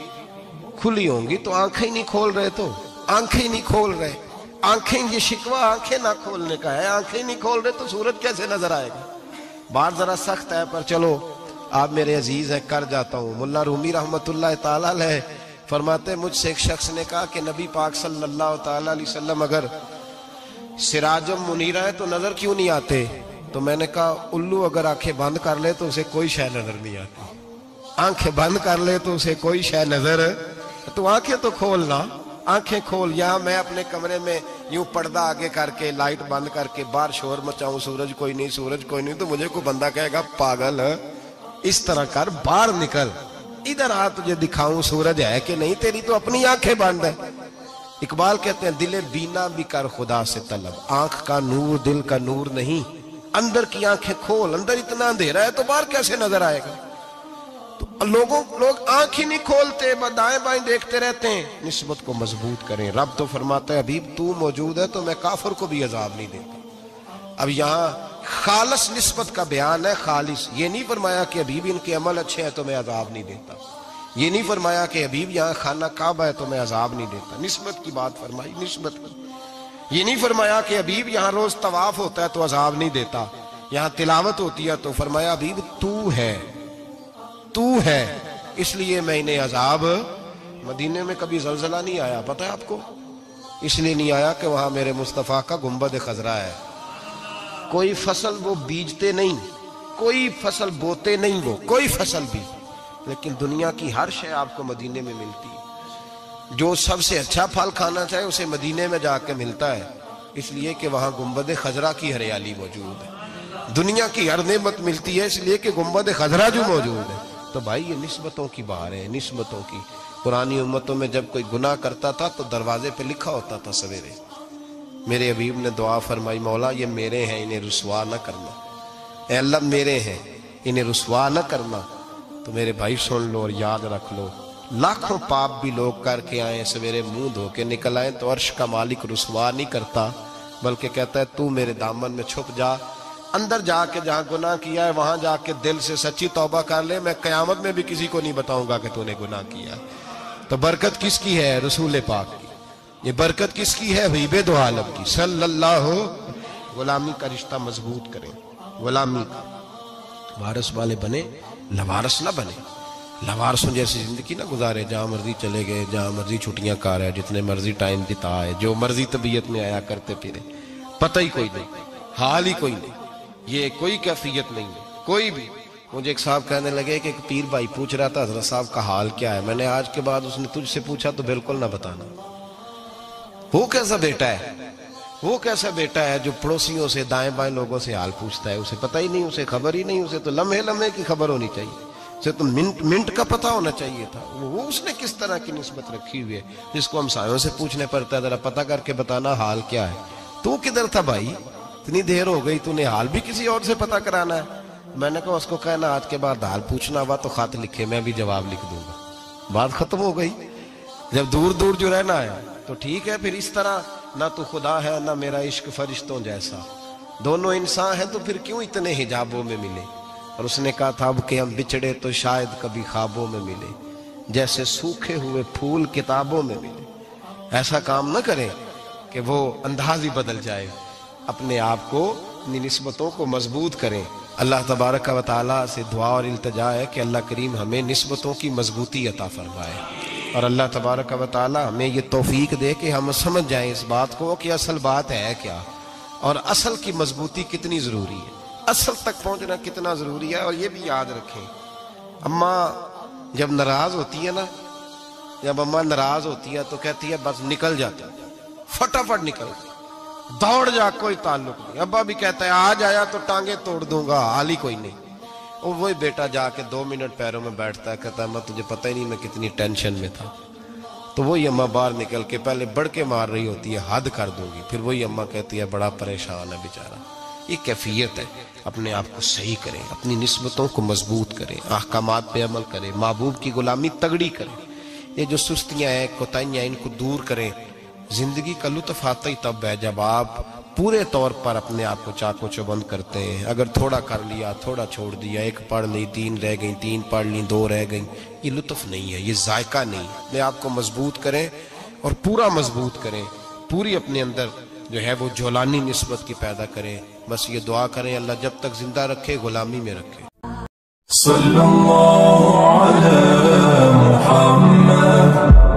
Speaker 1: کھلی ہوں گی، تو آنکھیں نہیں کھول رہے، تو آنکھیں نہیں کھول رہے، آنکھیں، یہ شکوہ آنکھیں نہ کھولنے کا ہے، آنکھیں نہیں کھول رہے تو سورج کیسے نظر آئے گا؟ بات ذرا سخت ہے پر چلو آپ میرے عزیز ہیں کر جاتا ہوں۔ ملا رومی رحمت اللہ تعالی علیہ فرماتے مجھ سے ایک شخص نے کہا کہ نبی پاک صلی اللہ تعالی علیہ وسلم اگر سراجم منیرہ ہے تو نظر کیوں نہیں آتے؟ تو میں نے کہا الو اگر آنکھیں بند کر لے تو اسے کوئی شے نظر نہیں آتی، آنکھیں بند کر لے تو اسے کوئی شے نظر، تو آنکھیں تو کھولنا، آنکھیں کھول۔ یہاں میں اپنے کمرے میں یوں پردہ آگے کر کے لائٹ بند کر کے باہر شور مچاؤں، سورج کوئی نہیں، سورج کوئی نہیں، تو مجھے کوئی بندہ کہے گا پاگل اس طرح کر، باہر نکل، ادھر آ تجھے دکھاؤں سورج ہے کہ نہیں، تیری تو اپنی آنکھیں بند ہے۔ اقبال کہتے ہیں دل بینا بھی کر خدا سے طلب، آنکھ کا نور دل کا نور نہیں، اندر کی آنکھیں کھول، اندر اتنا اندھیرا ہے تو باہر کیسے نظر آئے گا؟ تو لوگ آنکھ ہی نہیں کھولتے، دائیں بائیں دیکھتے رہتے ہیں۔ نسبت کو مضبوط کریں۔ رب تو فرماتا ہے حبیب تو موجود ہے تو میں کافر کو بھی عذاب نہیں دیتا۔ اب یہاں خالص نسبت کا بیان ہے، خالص، یہ نہیں فرمایا کہ حبیب ان کے عمل اچھے ہیں تو میں عذاب نہیں دیتا، یہ نہیں فرمایا کہ حبیب یہاں خانہ کعبہ ہے تو میں عذاب نہیں دیتا، نسبت کی بات فرمائی، نسبت کی۔ یہ نہیں فرمایا کہ حبیب یہاں روز طواف ہوتا ہے تو عذاب نہیں دیتا، یہاں تلاوت ہوتی ہے تو فرمایا حبیب تو ہے، تو ہے، اس لیے میں انہیں عذاب۔ مدینے میں کبھی زلزلہ نہیں آیا، پتہ ہے آپ کو؟ اس لیے نہیں آیا کہ وہاں میرے مصطفیٰ کا گنبد خضرا ہے۔ کوئی فصل وہ بیجتے نہیں، کوئی فصل بوتے نہیں، وہ کوئی فصل بھی، لیکن دنیا کی ہر شے آپ کو مدینے میں ملتی ہے۔ جو سب سے اچھا پھل کھانا چاہے اسے مدینے میں جا کے ملتا ہے، اس لیے کہ وہاں گنبد خضرا کی ہریالی موجود ہے۔ دنیا کی ہر نعمت ملتی ہے اس لیے کہ گنبد خضرا جو موجود ہے۔ تو بھائی یہ نسبتوں کی بہار ہے، نسبتوں کی۔ پرانی امتوں میں جب کوئی گناہ کرتا تھا تو دروازے پہ لکھا ہوتا تھا سویرے، میرے حبیب نے دعا فرمائی مولا یہ میرے ہیں انہیں رسوا نہ کرنا، اے اللہ میرے ہیں انہیں رسوا نہ کرنا۔ تو میرے بھائی سن لو اور یاد رکھ لو، لاکھوں پاپ بھی لوگ کر کے آئیں، سویرے منہ دھو کے نکل آئیں تو عرش کا مالک رسوا نہیں کرتا، بلکہ کہتا ہے تو میرے دامن میں چھپ جا، اندر جا کے جہاں گناہ کیا ہے وہاں جا کے دل سے سچی توبہ کر لے، میں قیامت میں بھی کسی کو نہیں بتاؤں گا کہ تو نے گناہ کیا۔ تو برکت کس کی ہے؟ رسول پاک کی۔ یہ برکت کس کی ہے؟ حبیب دو عالم کی صلی اللہ۔ غلامی کا رشتہ مضبوط کریں، غلامی کا، وارث والے بنے، لوارث نہ بنے، لوارثوں جیسی زندگی نہ گزارے، جہاں مرضی چلے گئے، جہاں مرضی چھٹیاں کار ہے، جتنے مرضی ٹائم بتا ہے، جو مرضی طبیعت میں آیا کرتے پھرے، پتہ ہی کوئی نہیں، حال ہی کوئی نہیں، یہ کوئی کیفیت نہیں ہے، کوئی بھی مجھے ایک صاحب کہنے لگے کہ ایک پیر بھائی پوچھ رہا تھا حضرت صاحب کا حال کیا ہے. میں نے آج کے بعد اس نے تجھ سے پوچھا تو بالکل نہ بتانا. وہ کیسا بیٹا ہے، وہ کیسا بیٹا ہے جو پڑوسیوں سے دائیں بائیں لوگوں سے حال پوچھتا ہے؟ اسے پتہ ہی نہیں، اسے خبر ہی نہیں، اسے تو لمحے لمحے کی خبر ہونی چاہیے، اسے تو منٹ منٹ کا پتہ ہونا چاہیے تھا. وہ اس نے کس طرح کی نسبت رکھی ہوئی ہے جس کو ہم سایوں سے پوچھنے پڑتا ہے ذرا پتہ کر کے بتانا حال کیا ہے. تو کدھر تھا بھائی؟ اتنی دیر ہو گئی، تو نے حال بھی کسی اور سے پتہ کرانا ہے. میں نے کہا اس کو کہنا آج کے بعد حال پوچھنا ہوا تو خط لکھے، میں بھی جواب لکھ دوں گا. بات ختم ہو گئی. جب دور دور جو رہنا ہے تو ٹھیک ہے، پھر اس طرح نہ تو خدا ہے نہ میرا عشق فرشتوں جیسا، دونوں انسان ہیں تو پھر کیوں اتنے حجابوں میں ملے. اور اس نے کہا تھا اب کہ ہم بچھڑے تو شاید کبھی خوابوں میں ملے، جیسے سوکھے ہوئے پھول کتابوں میں ملے. ایسا کام نہ کریں کہ وہ انداز ہی بدل جائے. اپنے آپ کو، اپنی نسبتوں کو مضبوط کریں. اللہ تبارک و تعالیٰ سے دعا اور التجا ہے کہ اللہ کریم ہمیں نسبتوں کی مضبوطی عطا فرمائے، اور اللہ تبارک و تعالیٰ ہمیں یہ توفیق دے کہ ہم سمجھ جائیں اس بات کو کہ اصل بات ہے کیا، اور اصل کی مضبوطی کتنی ضروری ہے، اصل تک پہنچنا کتنا ضروری ہے. اور یہ بھی یاد رکھیں، اماں جب ناراض ہوتی ہے نا، جب اماں ناراض ہوتی ہے تو کہتی ہے بس نکل جاتا، فٹافٹ نکل، دوڑ جا، کوئی تعلق نہیں. ابا بھی کہتا ہے آج آیا تو ٹانگیں توڑ دوں گا، حال ہی کوئی نہیں. اور وہی بیٹا جا کے 2 منٹ پیروں میں بیٹھتا ہے، کہتا ہے ماں تجھے پتہ ہی نہیں میں کتنی ٹینشن میں تھا. تو وہی اماں باہر نکل کے پہلے بڑھ کے مار رہی ہوتی ہے حد کر دوں گی، پھر وہی اماں کہتی ہے بڑا پریشان ہے بیچارہ. یہ کیفیت ہے. اپنے آپ کو صحیح کریں، اپنی نسبتوں کو مضبوط کریں، احکامات پہ عمل کریں، محبوب کی غلامی تگڑی کریں. یہ جو سستیاں ہیں، کوتاہیاں، ان کو دور کریں. زندگی کا لطف آتا ہی تب ہے جب آپ پورے طور پر اپنے آپ کو چاق و چوبند کرتے ہیں. اگر تھوڑا کر لیا، تھوڑا چھوڑ دیا، 1 پڑھ لی، 3 رہ گئیں، 3 پڑھ لی، 2 رہ گئیں، یہ لطف نہیں ہے، یہ ذائقہ نہیں. اپنے آپ کو مضبوط کریں اور پورا مضبوط کریں، پوری اپنے اندر جو ہے وہ جولانی نسبت کی پیدا کریں. بس یہ دعا کریں اللہ جب تک زندہ رکھے غلامی میں رکھے.
Speaker 2: صلی اللہ علی محمد.